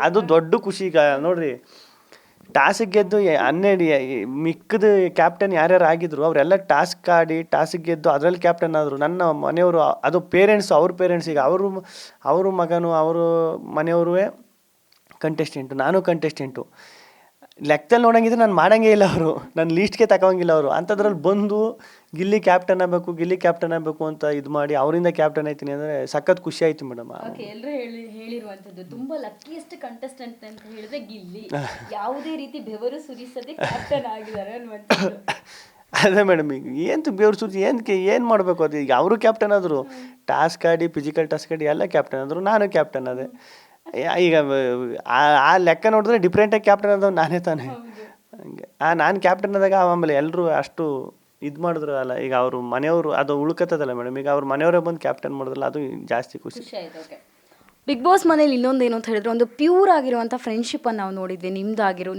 ಅದು ದೊಡ್ಡ ಖುಷಿ. ಈಗ ನೋಡ್ರಿ, ಟಾಸ್ಕ್ ಗೆದ್ದು 12 ಮಿಕ್ಕದ ಕ್ಯಾಪ್ಟನ್ ಯಾರ್ಯಾರು ಆಗಿದ್ರು ಅವರೆಲ್ಲ ಟಾಸ್ಕ್ ಆಡಿ ಟಾಸ್ಕ್ ಗೆದ್ದು ಅದರಲ್ಲಿ ಕ್ಯಾಪ್ಟನ್ ಆದರು. ನನ್ನ ಮನೆಯವರು, ಅದು ಪೇರೆಂಟ್ಸು, ಅವ್ರ ಪೇರೆಂಟ್ಸ್, ಈಗ ಅವರು ಮಗನು, ಅವರು ಮನೆಯವರು ಕಂಟೆಸ್ಟೆಂಟು, ನಾನು ಕಂಟೆಸ್ಟೆಂಟು. ಲೆಕ್ಕದಲ್ಲಿ ನೋಡೋಂಗಿದ್ರೆ ನಾನು ಮಾಡೋಂಗೇ ಇಲ್ಲ, ಅವರು ನನ್ನ ಲೀಸ್ಟ್ಗೆ ತಗೋಂಗಿಲ್ಲ ಅವರು. ಅಂಥದ್ರಲ್ಲಿ ಬಂದು ಗಿಲ್ಲಿ ಕ್ಯಾಪ್ಟನ್ ಆಗಬೇಕು ಅಂತ ಇದು ಮಾಡಿ ಅವರಿಂದ ಕ್ಯಾಪ್ಟನ್ ಆಯ್ತೀನಿ ಅಂದರೆ ಸಖತ್ ಖುಷಿ ಆಯಿತು ಮೇಡಮ್. ಎಲ್ಲರೂ ಹೇಳಿರುವಂಥದ್ದು ತುಂಬ ಲಕ್ಕಿಯೆಸ್ಟ್ ಕಂಟೆಸ್ಟೆಂಟ್ ಅಂತ ಹೇಳಿದ್ರೆ ಗಿಲ್ಲಿ. ಯಾವುದೇ ರೀತಿ ಬೆವರು ಸುರಿಸದೆ ಕ್ಯಾಪ್ಟನ್ ಆಗಿದ್ದಾರೆ ಅನ್ನುವಂಥದ್ದು. ಅದೇ ಮೇಡಮ್, ಈಗ ಏನು ಬೇವ್ರು ಸುದ್ದಿ ಏನು ಮಾಡಬೇಕು ಅದು. ಈಗ ಅವರು ಕ್ಯಾಪ್ಟನ್ ಆದರು, ಟಾಸ್ಕ್ ಆಡಿ ಫಿಸಿಕಲ್ ಟಾಸ್ಕ್ ಆಡಿ ಎಲ್ಲ ಕ್ಯಾಪ್ಟನ್ ಆದರು, ನಾನು ಕ್ಯಾಪ್ಟನ್ ಅದೇ. ಈಗ ಆ ಲೆಕ್ಕ ನೋಡಿದ್ರೆ ಡಿಫ್ರೆಂಟಾಗಿ ಕ್ಯಾಪ್ಟನ್ ಆದವ್ ನಾನೇ ತಾನೇ. ಹಂಗೆ ನಾನು ಕ್ಯಾಪ್ಟನ್ ಆದಾಗ ಆಮೇಲೆ ಎಲ್ಲರೂ ಅಷ್ಟು ಇದು ಮಾಡಿದ್ರು ಅಲ್ಲ. ಈಗ ಅವರು ಮನೆಯವರು ಅದು ಉಳ್ಕತ್ತದಲ್ಲ ಮೇಡಮ್, ಈಗ ಅವ್ರ ಮನೆಯವರೇ ಬಂದು ಕ್ಯಾಪ್ಟನ್ ಮಾಡಿದ್ರಲ್ಲ, ಅದು ಜಾಸ್ತಿ ಖುಷಿ ಆಯ್ತು. ಓಕೆ, ಬಿಗ್ ಬಾಸ್ ಮನೇಲಿ ಇನ್ನೊಂದೇನು ಅಂತ ಹೇಳಿದ್ರೆ, ಒಂದು ಪ್ಯೂರ್ ಆಗಿರುವಂಥ ಫ್ರೆಂಡ್ಶಿಪ್ಪನ್ನು ನಾವು ನೋಡಿದ್ವಿ.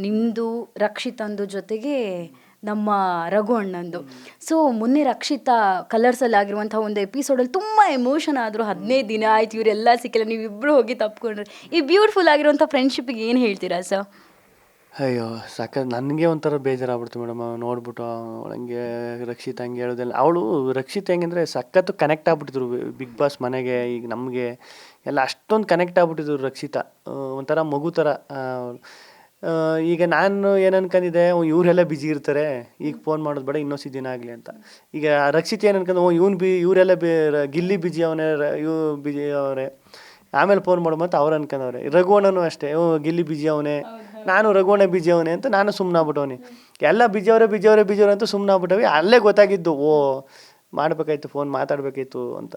ನಿಮ್ಮದು ರಕ್ಷಿತಂದು ಜೊತೆಗೆ ನಮ್ಮ ರಘು ಅಣ್ಣಂದು. ಸೊ ಮೊನ್ನೆ ರಕ್ಷಿತಾ ಕಲರ್ಸಲ್ಲಿ ಆಗಿರುವಂಥ ಒಂದು ಎಪಿಸೋಡಲ್ಲಿ ತುಂಬ ಎಮೋಷನ್ ಆದರು. 15 ದಿನ ಆಯ್ತು ಇವರೆಲ್ಲ ಸಿಕ್ಕಿಲ್ಲ, ನೀವಿಬ್ಬರು ಹೋಗಿ ತಪ್ಕೊಂಡ್ರಿ. ಈ ಬ್ಯೂಟಿಫುಲ್ ಆಗಿರುವಂಥ ಫ್ರೆಂಡ್ಶಿಪ್ಪಿಗೆ ಏನು ಹೇಳ್ತೀರಾ ಸರ್? ಅಯ್ಯೋ ನನಗೆ ಒಂಥರ ಬೇಜಾರಾಗ್ಬಿಡ್ತು ಮೇಡಮ್ ನೋಡ್ಬಿಟ್ಟು. ಅವಳಂಗೆ ರಕ್ಷಿತ್ ಹಂಗೆ ಹೇಳೋದಿಲ್ಲ. ರಕ್ಷಿತ್ ಹೆಂಗಂದರೆ ಸಖತ್ತು ಕನೆಕ್ಟ್ ಆಗ್ಬಿಟ್ಟಿದ್ರು ಬಿಗ್ ಬಾಸ್ ಮನೆಗೆ. ಈಗ ನಮಗೆ ಎಲ್ಲ ಅಷ್ಟೊಂದು ಕನೆಕ್ಟ್ ಆಗ್ಬಿಟ್ಟಿದ್ರು ರಕ್ಷಿತಾ, ಒಂಥರ ಮಗು ಥರ. ಈಗ ನಾನು ಏನು ಅನ್ಕೊಂಡಿದ್ದೆ, ಇವರೆಲ್ಲ ಬ್ಯುಸಿ ಇರ್ತಾರೆ, ಈಗ ಫೋನ್ ಮಾಡೋದು ಬೇಡ, ಇನ್ನೊಂದು ದಿನ ಆಗಲಿ ಅಂತ. ಈಗ ರಕ್ಷಿತ್ ಏನು ಅನ್ಕೊಂಡು, ಇವರೆಲ್ಲ ಗಿಲ್ಲಿ ಬಿಜಿ ಅವನೇ, ಬಿಜಿ ಅವರೇ, ಆಮೇಲೆ ಫೋನ್ ಮಾಡೋ ಅಂತ ಅವ್ರು ಅನ್ಕೊಂಡವ್ರೆ. ರಘುವಣ್ಣನೂ ಅಷ್ಟೇ, ಗಿಲ್ಲಿ ಬಿಜಿ ಅವನೇ, ನಾನು ರಘುವಣ್ಣ ಬಿಜಿ ಅವನೇ ಅಂತ ನಾನು ಸುಮ್ಮನಾಗ್ಬಿಟ್ಟವನಿ. ಎಲ್ಲ ಬಿಜಿಯವರೇ ಅಂತ ಸುಮ್ಮನಾಗ್ಬಿಟ್ಟವಿ. ಅಲ್ಲೇ ಗೊತ್ತಾಗಿದ್ದು, ಓ ಮಾಡಬೇಕಾಯ್ತು, ಫೋನ್ ಮಾತಾಡಬೇಕಿತ್ತು ಅಂತ.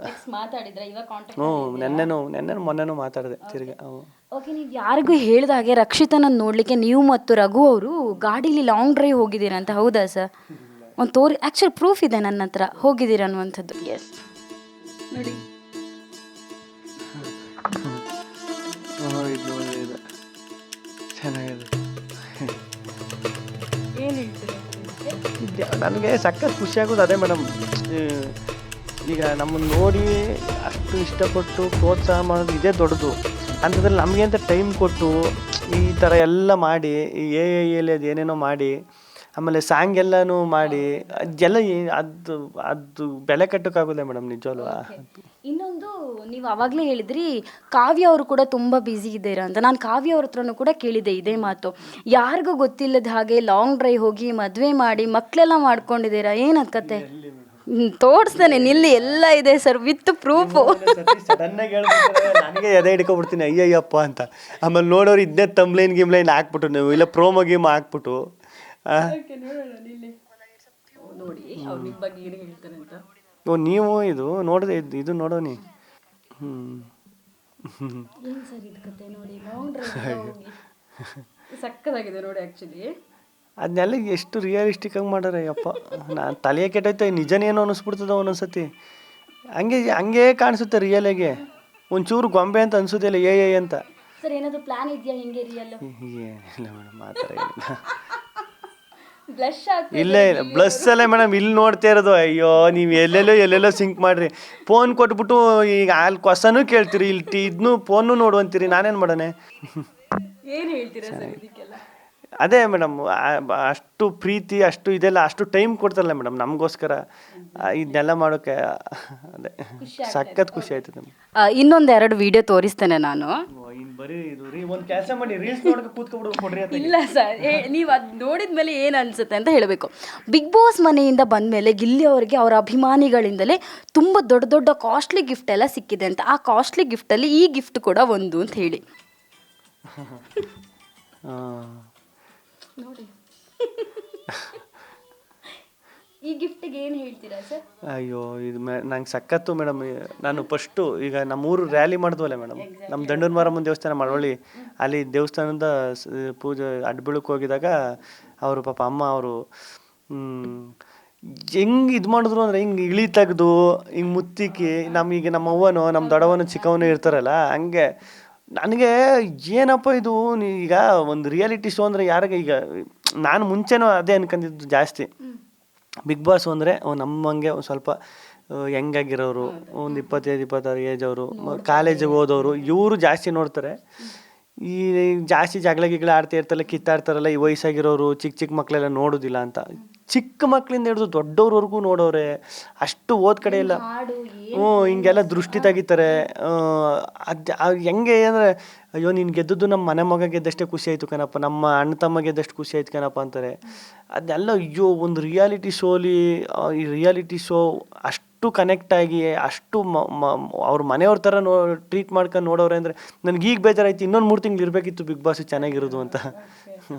ನೆನ್ನೆನೂ ಮೊನ್ನೆನೂ ಮಾತಾಡಿದೆ ತಿರ್ಗಿ. ಓಕೆ, ನೀವು ಯಾರಿಗೂ ಹೇಳಿದ ಹಾಗೆ ರಕ್ಷಿತನ ನೋಡಲಿಕ್ಕೆ ನೀವು ಮತ್ತು ರಘು ಅವರು ಗಾಡೀಲಿ ಲಾಂಗ್ ಡ್ರೈವ್ ಹೋಗಿದ್ದೀರಾ ಅಂತ, ಹೌದಾ ಸರ್? ಒಂದು ಆ್ಯಕ್ಚುಲಿ ಪ್ರೂಫ್ ಇದೆ ನನ್ನ ಹತ್ರ, ಹೋಗಿದ್ದೀರಾ ಅನ್ನುವಂಥದ್ದು. ಎಸ್ ನೋಡಿ, ಚೆನ್ನಾಗಿದೆ. ನನಗೆ ಸಖತ್ ಖುಷಿ ಆಗೋದು ಅದೇ ಮೇಡಮ್. ಈಗ ನಮ್ಮನ್ನು ನೋಡಿ ಅಷ್ಟು ಇಷ್ಟಪಟ್ಟು ಪ್ರೋತ್ಸಾಹ ಮಾಡೋದು ಇದೇ ದೊಡ್ಡದು. ಅಂಥದ್ರಲ್ಲಿ ನಮಗೆ ಅಂತ ಟೈಮ್ ಕೊಟ್ಟು ಈ ಥರ ಎಲ್ಲ ಮಾಡಿ, ಎಲ್ಲಿ ಅದು ಏನೇನೋ ಮಾಡಿ, ಆಮೇಲೆ ಸಾಂಗ್ ಎಲ್ಲನೂ ಮಾಡಿ, ಅದೆಲ್ಲ ಅದು ಬೆಲೆ ಕಟ್ಟೋಕ್ಕಾಗೋಲ್ಲ ಮೇಡಮ್ ನಿಜವಲ್ವ. ಇನ್ನೊಂದು, ನೀವು ಆವಾಗಲೇ ಹೇಳಿದ್ರಿ ಕಾವ್ಯ ಅವರು ಕೂಡ ತುಂಬ ಬ್ಯುಸಿ ಇದ್ದೀರಾ ಅಂತ. ನಾನು ಕಾವ್ಯ ಅವ್ರ ಹತ್ರನೂ ಕೂಡ ಕೇಳಿದ್ದೆ ಇದೇ ಮಾತು. ಯಾರಿಗೂ ಗೊತ್ತಿಲ್ಲದ ಹಾಗೆ ಲಾಂಗ್ ಡ್ರೈವ್ ಹೋಗಿ ಮದುವೆ ಮಾಡಿ ಮಕ್ಕಳೆಲ್ಲ ಮಾಡ್ಕೊಂಡಿದ್ದೀರಾ, ಏನದು ಕತೆ? ತೋರಿಸ್ತಾನೆ ನಿಲ್ಲಿ, ಎಲ್ಲ ಇದೆ ಸರ್ ವಿತ್ ಪ್ರೂಫು. ಸಡನ್ನಾಗಿ ನನಗೆ ಎದೆ ಹಿಡ್ಕೊಬಿಡ್ತೀನಿ ಅಯ್ಯಯ್ಯಪ್ಪ ಅಂತ. ಆಮೇಲೆ ನೋಡೋರು ಇದನ್ನೇ ಗಿಮ್ಲೈನ್ ಹಾಕ್ಬಿಟ್ಟು, ನೀವು ಇಲ್ಲ ಪ್ರೋಮೋ ಗೇಮ್ ಹಾಕ್ಬಿಟ್ಟು ನೀವು ಇದು ನೋಡಿದೆ, ಇದು ನೋಡೋನಿ. ಸಕ್ಕದಾಗಿದೆ ನೋಡಿ. ಆ್ಯಕ್ಚುಲಿ ಅದನ್ನೆಲ್ಲ ಎಷ್ಟು ರಿಯಲಿಸ್ಟಿಕ್ ಆಗಿ ಮಾಡ್ಯಾರ ಯಪ್ಪ. ನಾನು ತಲೆಯ ಕೆಟ್ಟೈತೆ, ನಿಜನೇನೋ ಅನ್ನಿಸ್ಬಿಡ್ತದ ಒಂದೊಂದ್ಸತಿ. ಹಂಗೆ ಕಾಣಿಸುತ್ತೆ ರಿಯಲಾಗೆ. ಒಂಚೂರು ಗೊಂಬೆ ಅಂತ ಅನ್ಸೋದಿಲ್ಲ, ಅಂತ. ಸರ್ ಏನಾದರೂ ಪ್ಲಾನ್ ಇದೆಯಾ ಹಿಂಗೆ ರಿಯಲ್? ಏನಿಲ್ಲ ಮೇಡಮ್, ಆ ಥರ ಏನಿಲ್ಲ. ಇಲ್ಲ ಬ್ಲಸ್ ಅಲ್ಲೇ ಮೇಡಮ್ ಇಲ್ಲಿ ನೋಡ್ತಾ ಇರೋದು. ಅಯ್ಯೋ, ನೀವು ಎಲ್ಲೆಲ್ಲೋ ಸಿಂಕ್ ಮಾಡ್ರಿ. ಫೋನ್ ಕೊಟ್ಬಿಟ್ಟು ಈಗ ಅಲ್ಲಿ ಕ್ವಶನೂ ಕೇಳ್ತೀರಿ, ಇಲ್ಲಿ ಇದನ್ನು ಫೋನು ನೋಡುವಂತೀರಿ, ನಾನೇನು ಮಾಡೋಣ? ಏನು ಹೇಳ್ತೀರಾ ಸರ್ ಇದಕ್ಕೆಲ್ಲ? ಅದೇ ಮೇಡಮ್ ಅಷ್ಟು ಪ್ರೀತಿ ಅಷ್ಟು ಇದೆಲ್ಲ ಅಷ್ಟು ಟೈಮ್ ಕೊಡ್ತಾರಲ್ಲ ಮೇಡಮ್ ನಮಗೋಸ್ಕರ ಇದನ್ನೆಲ್ಲ ಮಾಡೋಕ್ಕೆ ಅದೇ ಸಖತ್ ಖುಷಿ ಆಯ್ತದೆ ನಮ್ಗೆ. ಇನ್ನೊಂದೆರಡು ವಿಡಿಯೋ ತೋರಿಸ್ತೇನೆ ನಾನು. ಇನ್ನು ಬರೀ ಇದು ರೀ ಒಂದು ಕೆಲಸ ಮಾಡಿ ರೀಲ್ಸ್ ನೋಡಕ್ಕೆ ಕೂತ್ಕೊಬಿಡು ಕೊಡ್ರಿ ಅಂತ. ಇಲ್ಲ ಸರ್, ನೀವು ಅದು ನೋಡಿದ ಮೇಲೆ ಏನು ಅನಿಸುತ್ತೆ ಅಂತ ಹೇಳಬೇಕು. ಬಿಗ್ ಬಾಸ್ ಮನೆಯಿಂದ ಬಂದಮೇಲೆ ಗಿಲ್ಲಿ ಅವರಿಗೆ ಅವರ ಅಭಿಮಾನಿಗಳಿಂದಲೇ ತುಂಬ ದೊಡ್ಡ ದೊಡ್ಡ ಕಾಸ್ಟ್ಲಿ ಗಿಫ್ಟ್ ಎಲ್ಲ ಸಿಕ್ಕಿದೆ ಅಂತ. ಆ ಕಾಸ್ಟ್ಲಿ ಗಿಫ್ಟಲ್ಲಿ ಈ ಗಿಫ್ಟ್ ಕೂಡ ಒಂದು ಅಂತ ಹೇಳಿ ನೋಡಿ. ಈ ಗಿಫ್ಟಿಗೆ ಏನು ಹೇಳ್ತೀರಾ ಸರ್? ಅಯ್ಯೋ ಇದು ನಂಗೆ ಸಖತ್ತು ಮೇಡಮ್. ನಾನು ಫಸ್ಟು ಈಗ ನಮ್ಮೂರು ರ್ಯಾಲಿ ಮಾಡಿದ್ವಲ್ಲ ಮೇಡಮ್, ನಮ್ಮ ದಂಡೂರು ಮಾರಮ್ಮನ ದೇವಸ್ಥಾನ ಮಳವಳ್ಳಿ, ಅಲ್ಲಿ ದೇವಸ್ಥಾನದ ಪೂಜೆ ಅಡ್ಬೀಳಕ್ಕೆ ಹೋಗಿದಾಗ ಅವರು ಪಾಪ ಅಮ್ಮ ಅವರು ಹೆಂಗೆ ಇದು ಮಾಡಿದ್ರು ಅಂದರೆ ಹಿಂಗೆ ಇಳಿ ತೆಗೆದು ಹಿಂಗೆ ಮುತ್ತಿಕ್ಕಿ ನಮಗೀಗ ನಮ್ಮ ಅವ್ವನೋ ನಮ್ಮ ದೊಡ್ಡವನು ಚಿಕ್ಕವನು ಇರ್ತಾರಲ್ಲ ಹಂಗೆ ನನಗೆ ಏನಪ್ಪ ಇದು. ಈಗ ಒಂದು ರಿಯಾಲಿಟಿ ಶೋ ಅಂದರೆ ಯಾರಿಗೆ ಈಗ ನಾನು ಮುಂಚೆನೂ ಅದೇ ಅನ್ಕೊಂಡಿದ್ದು ಜಾಸ್ತಿ. ಬಿಗ್ ಬಾಸ್ ಅಂದರೆ ನಮ್ಮಂಗೆ ಒಂದು ಸ್ವಲ್ಪ ಹೆಂಗಾಗಿರೋರು, ಒಂದು 25-26 ಏಜ್ ಅವರು, ಕಾಲೇಜಿಗೆ ಹೋದವರು, ಇವರು ಜಾಸ್ತಿ ನೋಡ್ತಾರೆ. ಈ ಜಾಸ್ತಿ ಜಗಳ ಆಡ್ತಾ ಇರ್ತಾರಲ್ಲ, ಕಿತ್ತಾಡ್ತಾರಲ್ಲ, ಈ ವಯಸ್ಸಾಗಿರೋರು ಚಿಕ್ಕ ಚಿಕ್ಕ ಮಕ್ಕಳೆಲ್ಲ ನೋಡೋದಿಲ್ಲ ಅಂತ. ಚಿಕ್ಕ ಮಕ್ಕಳಿಂದ ಹಿಡಿದು ದೊಡ್ಡವ್ರವರೆಗೂ ನೋಡೋರೆ. ಅಷ್ಟು ಓದ್ ಕಡೆ ಇಲ್ಲ ಹಿಂಗೆಲ್ಲ ದೃಷ್ಟಿ ತೆಗಿತಾರೆ. ಅದು ಹೆಂಗೆ ಅಂದರೆ ಅಯ್ಯೋ ನೀನು ಗೆದ್ದದ್ದು ನಮ್ಮ ಮನೆ ಮಗ ಗೆದ್ದಷ್ಟೇ ಖುಷಿ ಆಯಿತು ಕಣಪ್ಪ, ನಮ್ಮ ಅಣ್ಣ ತಮ್ಮ ಗೆದ್ದಷ್ಟು ಖುಷಿ ಆಯ್ತು ಕಣಪ್ಪ ಅಂತಾರೆ. ಅದೆಲ್ಲ ಅಯ್ಯೋ ಒಂದು ರಿಯಾಲಿಟಿ ಶೋಲಿ ಈ ರಿಯಾಲಿಟಿ ಶೋ ಅಷ್ಟು ಕನೆಕ್ಟ್ ಆಗಿ ಅಷ್ಟು ಅವ್ರ ಮನೆಯವ್ರ ಥರ ಟ್ರೀಟ್ ಮಾಡ್ಕೊಂಡು ನೋಡೋರೆ ಅಂದರೆ ನನಗೆ ಈಗ ಬೇಜಾರಾಯ್ತು. ಇನ್ನೊಂದು 3 ತಿಂಗಳು ಇರಬೇಕಿತ್ತು ಬಿಗ್ ಬಾಸ್ ಚೆನ್ನಾಗಿರೋದು ಅಂತ.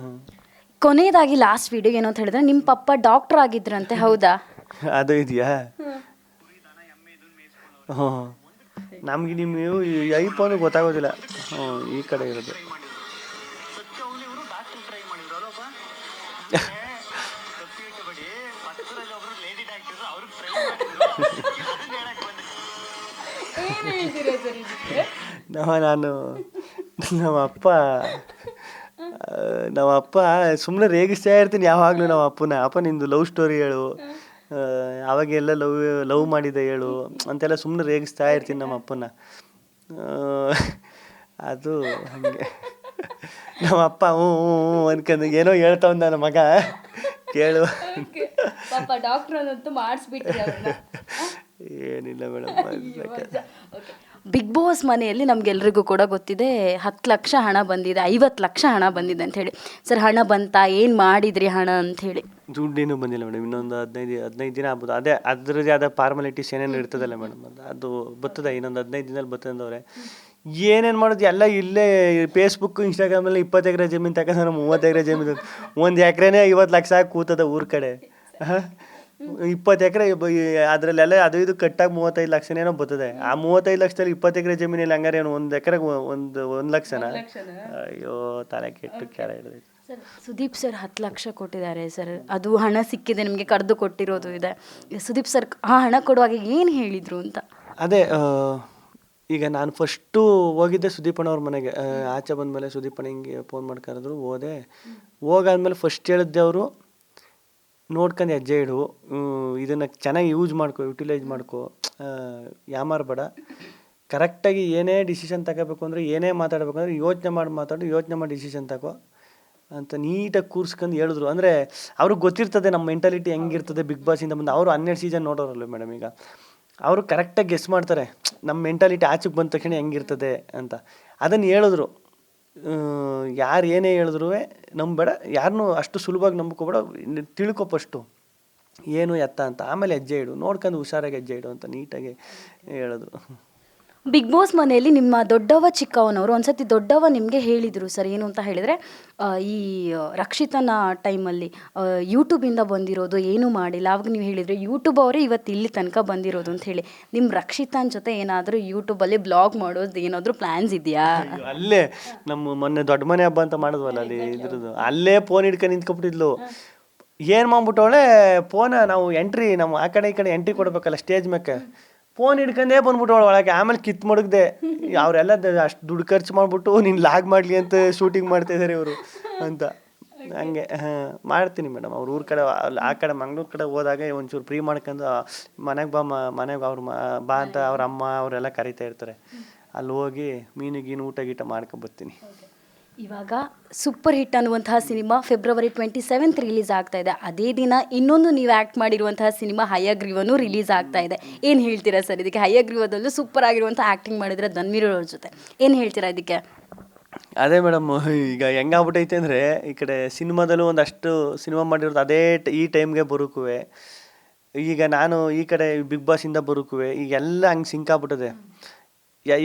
ಕೊನೆಯದಾಗಿ ಲಾಸ್ಟ್ ವಿಡಿಯೋ ಏನು ಅಂತ ಹೇಳಿದ್ರೆ ನಿಮ್ಮ ಪಪ್ಪ ಡಾಕ್ಟರ್ ಆಗಿದ್ರಂತೆ, ಹೌದಾ? ಅದು ಇದೆಯಾ? ಹ್ಞೂ ನಮ್ಗೆ ನೀವು ಈ ಐಫೋನ್ ಗೊತ್ತಾಗೋದಿಲ್ಲ. ಹ್ಞೂ ಈ ಕಡೆ ಇರೋದು. ನಾನು ನಮ್ಮ ಅಪ್ಪ ಸುಮ್ಮನೆ ರೇಗಿಸ್ತಾ ಇರ್ತೀನಿ ಯಾವಾಗಲೂ ನಮ್ಮ ಅಪ್ಪನ. ಅಪ್ಪ ನಿಂದು ಲವ್ ಸ್ಟೋರಿ ಹೇಳು, ಅವಾಗೆಲ್ಲ ಲವ್ ಮಾಡಿದೆ ಹೇಳು ಅಂತೆಲ್ಲ ಸುಮ್ಮನೆ ರೇಗಿಸ್ತಾ ಇರ್ತೀನಿ ನಮ್ಮ ಅಪ್ಪನ. ಅದು ಹಾಗೆ ನಮ್ಮ ಅಪ್ಪ ಹ್ಞೂ ಅನ್ಕೊಂಡು ಏನೋ ಹೇಳ್ತಾವ್ ನನ್ನ ಮಗ ಕೇಳು. ಏನಿಲ್ಲ ಮೇಡಮ್. ಬಿಗ್ ಬಾಸ್ ಮನೆಯಲ್ಲಿ ನಮಗೆಲ್ರಿಗೂ ಕೂಡ ಗೊತ್ತಿದೆ 10 ಲಕ್ಷ ಹಣ ಬಂದಿದೆ, 50 ಲಕ್ಷ ಹಣ ಬಂದಿದೆ ಅಂತ ಹೇಳಿ. ಸರ್ ಹಣ ಬಂತಾ, ಏನು ಮಾಡಿದ್ರಿ ಹಣ ಅಂತ ಹೇಳಿ? ದುಡ್ಡೇನು ಬಂದಿಲ್ಲ ಮೇಡಮ್. ಇನ್ನೊಂದು 15 ದಿನ ಆಗ್ಬೋದು. ಅದೇ ಅದರದ್ದೇ ಆದ ಫಾರ್ಮಾಲಿಟೀಸ್ ಏನೇನು ಇರ್ತದಲ್ಲ ಮೇಡಮ್, ಅದು ಬರ್ತದೆ. ಇನ್ನೊಂದು 15 ದಿನದಲ್ಲಿ ಬರ್ತಂದವ್ರೆ. ಏನೇನು ಮಾಡೋದು ಎಲ್ಲ ಇಲ್ಲೇ ಫೇಸ್ಬುಕ್ ಇನ್ಸ್ಟಾಗ್ರಾಮಲ್ಲಿ 20 ಎಕರೆ ಜಮೀನು ತಗೊಂಡ್ರೆ 30 ಎಕರೆ ಜಮೀನು, 1 ಎಕರೆನೇ 50 ಲಕ್ಷ ಆಗಿ ಕೂತದ ಊರ ಕಡೆ. 20 ಎಕರೆ ಅದರಲ್ಲೆಲ್ಲ ಅದು ಇದು ಕಟ್ಟಾಗಿ 35 ಲಕ್ಷನೇನೋ ಬರ್ತದೆ. ಆ 35 ಲಕ್ಷದಲ್ಲಿ 20 ಎಕರೆ ಜಮೀನಲ್ಲಿ ಹಂಗಾರೆ ಏನು 1 ಎಕರೆಗೆ 1 ಲಕ್ಷನ? ಅಯ್ಯೋ ತಲೆ ಕೆಟ್ಟು ಕೆಳ ಹಿಡಿದೈತೆ. ಸರ್ ಸುದೀಪ್ ಸರ್ 10 ಲಕ್ಷ ಕೊಟ್ಟಿದ್ದಾರೆ ಸರ್, ಅದು ಹಣ ಸಿಕ್ಕಿದೆ ನಿಮಗೆ, ಕರೆದು ಕೊಟ್ಟಿರೋದು ಇದೆ. ಸುದೀಪ್ ಸರ್ ಆ ಹಣ ಕೊಡುವಾಗ ಏನು ಹೇಳಿದರು ಅಂತ? ಅದೇ ಈಗ ನಾನು ಫಸ್ಟು ಹೋಗಿದ್ದೆ ಸುದೀಪಣ್ಣವ್ರ ಮನೆಗೆ. ಆಚೆ ಬಂದಮೇಲೆ ಸುದೀಪಣ್ಣ ಹಿಂಗೆ ಫೋನ್ ಮಾಡ್ಕರಿದ್ರು, ಹೋದೆ. ಹೋಗಾದ್ಮೇಲೆ ಫಸ್ಟ್ ಹೇಳಿದ್ದೆ ಅವರು, ನೋಡ್ಕೊಂಡು ಹೆಜ್ಜೆ ಇಡು, ಇದನ್ನು ಚೆನ್ನಾಗಿ ಯೂಸ್ ಮಾಡ್ಕೊ, ಯುಟಿಲೈಸ್ ಮಾಡ್ಕೊ, ಯಾಮಾರಬೇಡ, ಕರೆಕ್ಟಾಗಿ ಏನೇ ಡಿಸಿಷನ್ ತಗೋಬೇಕು ಅಂದರೆ ಏನೇ ಮಾತಾಡಬೇಕು ಅಂದರೆ ಯೋಚನೆ ಮಾಡಿ ಡಿಸಿಷನ್ ತಗೋ ಅಂತ ನೀಟಾಗಿ ಕೂರ್ಸ್ಕೊಂಡು ಹೇಳಿದ್ರು. ಅಂದರೆ ಅವ್ರಿಗೆ ಗೊತ್ತಿರ್ತದೆ ನಮ್ಮ ಮೆಂಟಾಲಿಟಿ ಹೆಂಗಿರ್ತದೆ. ಬಿಗ್ ಬಾಸಿಂದ ಬಂದು ಅವರು 12 ಸೀಸನ್ ನೋಡೋರಲ್ಲ ಮೇಡಮ್. ಈಗ ಅವರು ಕರೆಕ್ಟಾಗಿ ಗೆಸ್ ಮಾಡ್ತಾರೆ ನಮ್ಮ ಮೆಂಟಾಲಿಟಿ ಆಚೆಗೆ ಬಂದ ತಕ್ಷಣ ಹೆಂಗಿರ್ತದೆ ಅಂತ. ಅದನ್ನು ಹೇಳಿದ್ರು. ಯಾರು ಏನೇ ಹೇಳಿದ್ರು ನಂಬೇಡ, ಯಾರನ್ನೂ ಅಷ್ಟು ಸುಲಭವಾಗಿ ನಂಬ್ಕೋಬೇಡ, ತಿಳ್ಕೊ ಫಸ್ಟು ಏನು ಎತ್ತ ಅಂತ, ಆಮೇಲೆ ಹೆಜ್ಜೆ ಇಡು, ನೋಡ್ಕೊಂಡು ಹುಷಾರಾಗಿ ಹೆಜ್ಜೆ ಇಡು ಅಂತ ನೀಟಾಗಿ ಹೇಳಿದ್ರು. ಬಿಗ್ ಬಾಸ್ ಮನೆಯಲ್ಲಿ ನಿಮ್ಮ ದೊಡ್ಡವ ಚಿಕ್ಕವನವರು ಒಂದ್ಸತಿ ದೊಡ್ಡವ ನಿಮಗೆ ಹೇಳಿದರು ಸರ್, ಏನು ಅಂತ ಹೇಳಿದರೆ ಈ ರಕ್ಷಿತನ ಟೈಮಲ್ಲಿ ಯೂಟ್ಯೂಬಿಂದ ಬಂದಿರೋದು ಏನೂ ಮಾಡಿಲ್ಲ. ಆವಾಗ ನೀವು ಹೇಳಿದರೆ ಯೂಟ್ಯೂಬ್ ಅವರೇ ಇವತ್ತು ಇಲ್ಲಿ ತನಕ ಬಂದಿರೋದು ಅಂತ ಹೇಳಿ. ನಿಮ್ಮ ರಕ್ಷಿತನ ಜೊತೆ ಏನಾದರೂ ಯೂಟ್ಯೂಬಲ್ಲಿ ಬ್ಲಾಗ್ ಮಾಡೋದು ಏನಾದರೂ ಪ್ಲ್ಯಾನ್ಸ್ ಇದೆಯಾ? ಅಲ್ಲೇ ನಮ್ಮ ಮೊನ್ನೆ ದೊಡ್ಡ ಮನೆ ಹಬ್ಬ ಅಂತ ಮಾಡಿದ್ವಲ್ಲ ಅಲ್ಲಿ ಇದ್ರದ್ದು, ಅಲ್ಲೇ ಫೋನ್ ಹಿಡ್ಕೊಂಡು ನಿಂತ್ಕೊಬಿಟ್ಟಿದ್ಲು. ಏನು ಮಾಡ್ಬಿಟ್ಟವಳೆ, ಫೋನ ನಾವು ಎಂಟ್ರಿ ನಮ್ಮ ಆ ಕಡೆ ಈ ಕಡೆ ಎಂಟ್ರಿ ಕೊಡ್ಬೇಕಲ್ಲ ಸ್ಟೇಜ್ ಮೇಲೆ, ಫೋನ್ ಹಿಡ್ಕೊಂಡೇ ಬಂದ್ಬಿಟ್ಟವಳು ಒಳಗೆ. ಆಮೇಲೆ ಕಿತ್ತು ಮಡಗ್ದೆ. ಅವರೆಲ್ಲ ಅಷ್ಟು ದುಡ್ಡು ಖರ್ಚು ಮಾಡಿಬಿಟ್ಟು ನೀನು ಲಾಗ್ ಮಾಡಲಿ ಅಂತ ಶೂಟಿಂಗ್ ಮಾಡ್ತಾಯಿದ್ದಾರೆ ಇವರು ಅಂತ. ಹಂಗೆ ಮಾಡ್ತೀನಿ ಮೇಡಮ್. ಅವ್ರ ಊರ ಕಡೆ ಆ ಕಡೆ ಮಂಗ್ಳೂರು ಕಡೆ ಹೋದಾಗ ಒಂಚೂರು ಫ್ರೀ ಮಾಡ್ಕೊಂಡು ಮನೆಗೆ ಮನೆಗೆ ಬಾ ಅಂತ ಅವ್ರ ಅಮ್ಮ ಅವರೆಲ್ಲ ಕರಿತಾ ಇರ್ತಾರೆ. ಅಲ್ಲಿ ಹೋಗಿ ಮೀನು ಗೀನು ಊಟ ಗೀಟ ಮಾಡ್ಕೊಂಬರ್ತೀನಿ. ಇವಾಗ ಸೂಪರ್ ಹಿಟ್ ಅನ್ನುವಂತಹ ಸಿನಿಮಾ ಫೆಬ್ರವರಿ 27 ರಿಲೀಸ್ ಆಗ್ತಾ ಇದೆ. ಅದೇ ದಿನ ಇನ್ನೊಂದು ನೀವು ಆ್ಯಕ್ಟ್ ಮಾಡಿರುವಂತಹ ಸಿನಿಮಾ ಹಯಗ್ರೀವನು ರಿಲೀಸ್ ಆಗ್ತಾ ಇದೆ. ಏನು ಹೇಳ್ತೀರಾ ಸರ್ ಇದಕ್ಕೆ? ಹಯಗ್ರೀವದಲ್ಲೂ ಸೂಪರ್ ಆಗಿರುವಂಥ ಆ್ಯಕ್ಟಿಂಗ್ ಮಾಡಿದ್ರೆ ಧನ್ವೀರ್ ಅವ್ರ ಜೊತೆ, ಏನು ಹೇಳ್ತೀರಾ ಇದಕ್ಕೆ? ಅದೇ ಮೇಡಮ್, ಈಗ ಹೆಂಗಾಗ್ಬಿಟ್ಟೈತೆ ಅಂದರೆ ಈ ಕಡೆ ಸಿನಿಮಾದಲ್ಲೂ ಒಂದಷ್ಟು ಸಿನಿಮಾ ಮಾಡಿರೋದು ಅದೇ ಈ ಟೈಮ್ಗೆ ಬರೋಕುವೆ, ಈಗ ನಾನು ಈ ಕಡೆ ಬಿಗ್ ಬಾಸಿಂದ ಬರೋಕುವೆ, ಈಗೆಲ್ಲ ಹಂಗೆ ಸಿಂಕ್ ಆಗ್ಬಿಟ್ಟದೆ.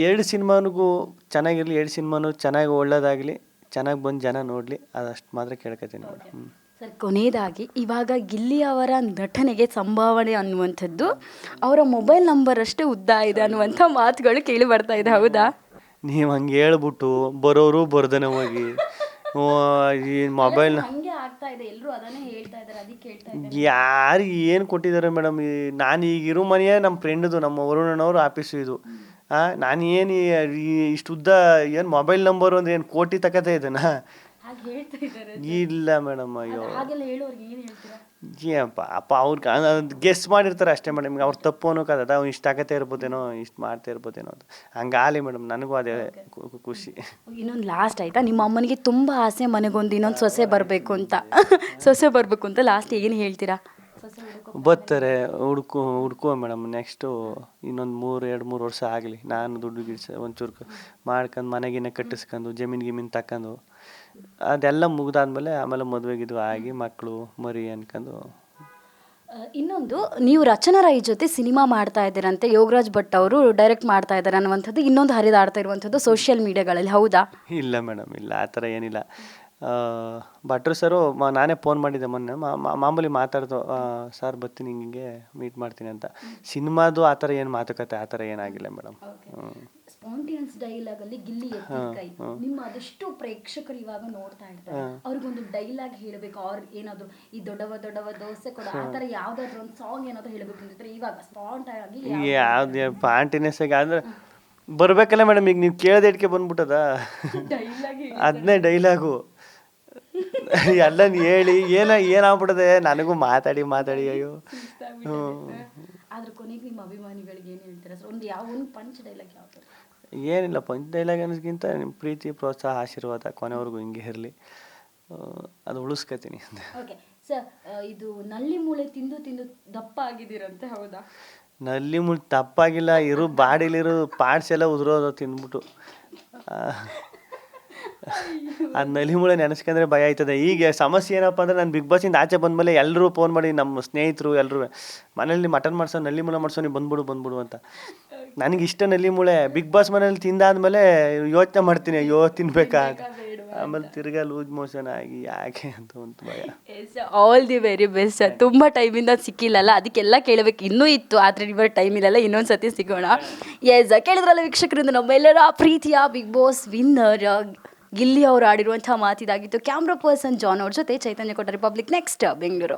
ಎರಡು ಸಿನಿಮಾನಿಗೂ ಚೆನ್ನಾಗಿರಲಿ, ಎರಡು ಸಿನಿಮಾನು ಚೆನ್ನಾಗಿ ಒಳ್ಳೇದಾಗಲಿ, ಚೆನ್ನಾಗಿ ಬಂದು ಜನ ನೋಡಲಿ, ಅದಷ್ಟು ಮಾತ್ರ ಕೇಳ್ಕೊತೀನಿ ಮೇಡಮ್. ಸರ್ ಕೊನೆಯದಾಗಿ ಇವಾಗ ಗಿಲ್ಲಿ ಅವರ ನಟನೆಗೆ ಸಂಭಾವನೆ ಅನ್ನುವಂಥದ್ದು ಅವರ ಮೊಬೈಲ್ ನಂಬರ್ ಅಷ್ಟೇ ಉದ್ದ ಇದೆ ಅನ್ನುವಂಥ ಮಾತುಗಳು ಕೇಳಿ ಬರ್ತಾ ಇದೆ, ಹೌದಾ? ನೀವು ಹಂಗೆ ಹೇಳ್ಬಿಟ್ಟು ಬರೋರು ಬರ್ದನೆ ಹೋಗಿ ಈ ಮೊಬೈಲ್ ಹಂಗೆ ಆಗ್ತಾ ಇದೆ, ಎಲ್ಲರೂ ಅದನ್ನೇ ಹೇಳ್ತಾ ಇದ್ದಾರೆ, ಅದಕ್ಕೆ ಹೇಳ್ತಾ ಇದ್ದಾರೆ. ಯಾರು ಏನು ಕೊಟ್ಟಿದ್ದಾರೆ ಮೇಡಮ್? ನಾನು ಈಗ ಇರೋ ಮನೆಯೇ ನಮ್ಮ ಫ್ರೆಂಡ್ದು, ನಮ್ಮ ವರುಣನವ್ರ ಆಫೀಸು ಇದು. ನಾನು ಏನು ಇಷ್ಟು ಉದ್ದ ಏನು ಮೊಬೈಲ್ ನಂಬರು ಅಂದರೆ ಏನು ಕೋಟಿ ತಕತೆ ಇದೆನಾ? ಹಾಗೆ ಹೇಳ್ತಾ ಇದ್ದಾರೆ. ಇಲ್ಲ ಮೇಡಮ್, ಅಯ್ಯೋ ಹಾಗೆಲ್ಲ ಹೇಳೋರಿಗೆ ಏನು ಹೇಳ್ತೀರಾ? ಏನಪ್ಪ ಅಪ್ಪ ಅವ್ರಿಗೆ ಗೆಸ್ ಮಾಡಿರ್ತಾರೆ ಅಷ್ಟೇ ಮೇಡಮ್. ಅವ್ರು ತಪ್ಪು ಅನ್ನೋಕ್ಕಾಗದ, ಅವ್ನು ಇಷ್ಟು ಆಗತ್ತೆ ಇರ್ಬೋದೇನೋ, ಇಷ್ಟು ಮಾಡ್ತಾ ಇರ್ಬೋದೇನೋ ಅಂತ ಹಂಗಾಲಿ ಮೇಡಮ್. ನನಗೂ ಅದೇ ಖುಷಿ. ಇನ್ನೊಂದು ಲಾಸ್ಟ್ ಆಯಿತಾ, ನಿಮ್ಮ ಅಮ್ಮನಿಗೆ ತುಂಬ ಆಸೆ ಮನೆಗೊಂದು ಇನ್ನೊಂದು ಸೊಸೆ ಬರಬೇಕು ಅಂತ ಸೊಸೆ ಬರಬೇಕು ಅಂತ ಲಾಸ್ಟ್ ಏನು ಹೇಳ್ತೀರಾ? ಸೊಸೆ ಬರ್ತಾರೆ, ಹುಡ್ಕುವ ಮೇಡಮ್. ನೆಕ್ಸ್ಟು ಇನ್ನೊಂದು 2-3 ವರ್ಷ ಆಗಲಿ, ನಾನು ದುಡ್ಡು ಗಿಡ್ಸ ಒಂಚೂರು ಮಾಡ್ಕೊಂಡು ಮನೆಗಿನ್ನ ಕಟ್ಟಿಸ್ಕೊಂಡು ಜಮೀನು ತಕ್ಕಂಡು ಅದೆಲ್ಲ ಮುಗ್ದಾದ್ಮೇಲೆ ಆಮೇಲೆ ಮದುವೆಗಿದು ಆಗಿ ಮಕ್ಕಳು ಮರಿ ಅನ್ಕೊಂಡು. ಇನ್ನೊಂದು, ನೀವು ರಚನಾ ರೈ ಜೊತೆ ಸಿನಿಮಾ ಮಾಡ್ತಾ ಇದ್ದೀರಂತೆ, ಯೋಗರಾಜ್ ಭಟ್ ಅವರು ಡೈರೆಕ್ಟ್ ಮಾಡ್ತಾ ಇದ್ದಾರೆ ಅನ್ನುವಂಥದ್ದು ಇನ್ನೊಂದು ಹರಿದಾಡ್ತಾ ಇರುವಂಥದ್ದು ಸೋಷಿಯಲ್ ಮೀಡಿಯಾಗಳಲ್ಲಿ, ಹೌದಾ? ಇಲ್ಲ ಮೇಡಮ್, ಇಲ್ಲ, ಆ ಥರ ಏನಿಲ್ಲ. ಭಟ್ರು ಸರು ನಾನೇ ಫೋನ್ ಮಾಡಿದ್ದೆ ಮೊನ್ನೆ, ಮಾಮೂಲಿ ಮಾತಾಡ್ದು, ಸರ್ ಬರ್ತೀನಿ ಹಿಂಗೆ ಮೀಟ್ ಮಾಡ್ತೀನಿ ಅಂತ. ಸಿನಿಮಾದು ಆ ಥರ ಏನು ಮಾತುಕತೆ ಆ ಥರ ಏನಾಗಿಲ್ಲ ಮೇಡಮ್. ಸ್ಪಾಂಟೇನಿಯಸ್ ಡೈಲಾಗ್ ಅಲ್ಲಿ ಗಿಲ್ಲಿ ಎತ್ತಿದ ಕೈ, ನಿಮ್ಮ ಅದೆಷ್ಟು ಪ್ರೇಕ್ಷಕರು ಇವಾಗ ನೋಡ್ತಾ ಇರ್ತಾರೆ, ಅವ್ರಿಗೊಂದು ಡೈಲಾಗ್ ಹೇಳಬೇಕು, ಅವ್ರ ಏನಾದ್ರು ಈ ದೊಡ್ಡವ ದೋಸೆ ಕೊಡ ಆ ಥರ ಯಾವ್ದಾದ್ರು ಒಂದು ಸಾಂಗ್ ಏನಾದ್ರು ಹೇಳಬೇಕು ಅಂತಿದ್ರೆ ಇವಾಗ ಸ್ಪಾಂಟ್ ಆಗಿ ಯಾವ್ದು ಪಾಂಟಿನೆಸ್ ಆಗಿ ಅಂದ್ರೆ ಬರ್ಬೇಕಲ್ಲ ಮೇಡಮ್. ಈಗ ನೀವು ಕೇಳದೆ ಇಟ್ಕೆ ಬಂದ್ಬಿಟ್ಟದ ಅದನ್ನೇ ಡೈಲಾಗು ಎಲ್ಲ ಹೇಳಿ ಏನಾಗ್ಬಿಡದೆ ನನಗೂ ಮಾತಾಡಿ ಅಯ್ಯೋ. ಆದ್ರೆ ಕೊನೆಗೆ ನಿಮ್ಮ ಅಭಿಮಾನಿಗಳಿಗೆ ಏನು ಹೇಳ್ತೀರಾ ಸರ್? ಒಂದು ಒಂದು ಪಂಚ್ ಡೈಲಾಗ್ ಯಾವ್ದು? ಏನಿಲ್ಲ, ಪಂಚ್ ಡೈಲಾಗ್ ಅನ್ನೋದಕ್ಕಿಂತ ನಿಮ್ಮ ಪ್ರೀತಿ ಪ್ರೋತ್ಸಾಹ ಆಶೀರ್ವಾದ ಕೊನೆವರೆಗೂ ಹಿಂಗೆ ಇರಲಿ, ಅದು ಉಳಿಸ್ಕೊತೀನಿ. ಓಕೆ ಸರ್, ಇದು ನಲ್ಲಿ ಮೂಳೆ ತಿಂದು ದಪ್ಪ ಆಗಿದ್ದೀರಂತೆ, ಹೌದಾ? ನಲ್ಲಿ ಮುಳ್ಳು ತಪ್ಪಾಗಿಲ್ಲ, ಬಾಡಿಲಿರೋ ಪಾರ್ಟ್ಸ್ ಎಲ್ಲ ಉದುರೋದು ತಿಂದ್ಬಿಟ್ಟು. ಅದು ನಲ್ಲಿ ಮುಳೆ ನೆನೆಸ್ಕೊಂಡ್ರೆ ಭಯ ಆಯ್ತದೆ. ಈಗ ಸಮಸ್ಯೆ ಏನಪ್ಪ ಅಂದರೆ, ನಾನು ಬಿಗ್ ಬಾಸಿಂದ ಆಚೆ ಬಂದಮೇಲೆ ಎಲ್ಲರೂ ಫೋನ್ ಮಾಡಿ, ನಮ್ಮ ಸ್ನೇಹಿತರು ಎಲ್ಲರೂ ಮನೇಲಿ ಮಟನ್ ಮಾಡ್ಸೋ, ನಲ್ಲಿ ಮುಳೆ ಮಾಡ್ಸೋ, ನೀವು ಬಂದ್ಬಿಡು ಅಂತ. ನನಗೆ ಇಷ್ಟ ನಲ್ಲಿ ಮುಳೆ. ಬಿಗ್ ಬಾಸ್ ಮನೇಲಿ ತಿಂದಾದ್ಮೇಲೆ ಯೋಚನೆ ಮಾಡ್ತೀನಿ, ಅಯ್ಯೋ ತಿನ್ಬೇಕಾ, ಆಮೇಲೆ ತಿರ್ಗಾ ಲೂಸ್ ಮೋಷನ್ ಆಗಿ ಯಾಕೆ ಅಂತ ಒಂದು ಭಯ. All the very best sir. ತುಂಬ ಟೈಮಿಂದ ಸಿಕ್ಕಿಲ್ಲಲ್ಲ, ಅದಕ್ಕೆಲ್ಲ ಕೇಳಬೇಕು ಇನ್ನೂ ಇತ್ತು, ಆದರೆ ಇವರ ಟೈಮ್ ಇಲ್ಲಲ್ಲ, ಇನ್ನೊಂದು ಸತಿ ಸಿಗೋಣ. ಎಸ್, ಕೇಳಿದ್ರಲ್ಲ ವೀಕ್ಷಕರಿಂದ, ನಮ್ಮೆಲ್ಲರ ಪ್ರೀತಿಯ ಬಿಗ್ ಬಾಸ್ ವಿನ್ನರ್ ಗಿಲ್ಲಿ ಅವರು ಆಡಿರುವಂಥ ಮಾತಿದಾಗಿತ್ತು. ಕ್ಯಾಮ್ರಾ ಪರ್ಸನ್ ಜಾನ್ ಅವ್ರ ಜೊತೆ ಚೈತನ್ಯ ಕೊಟ್ಟ ರಿಪಬ್ಲಿಕ್ ನೆಕ್ಸ್ಟ್ ಬೆಂಗಳೂರು.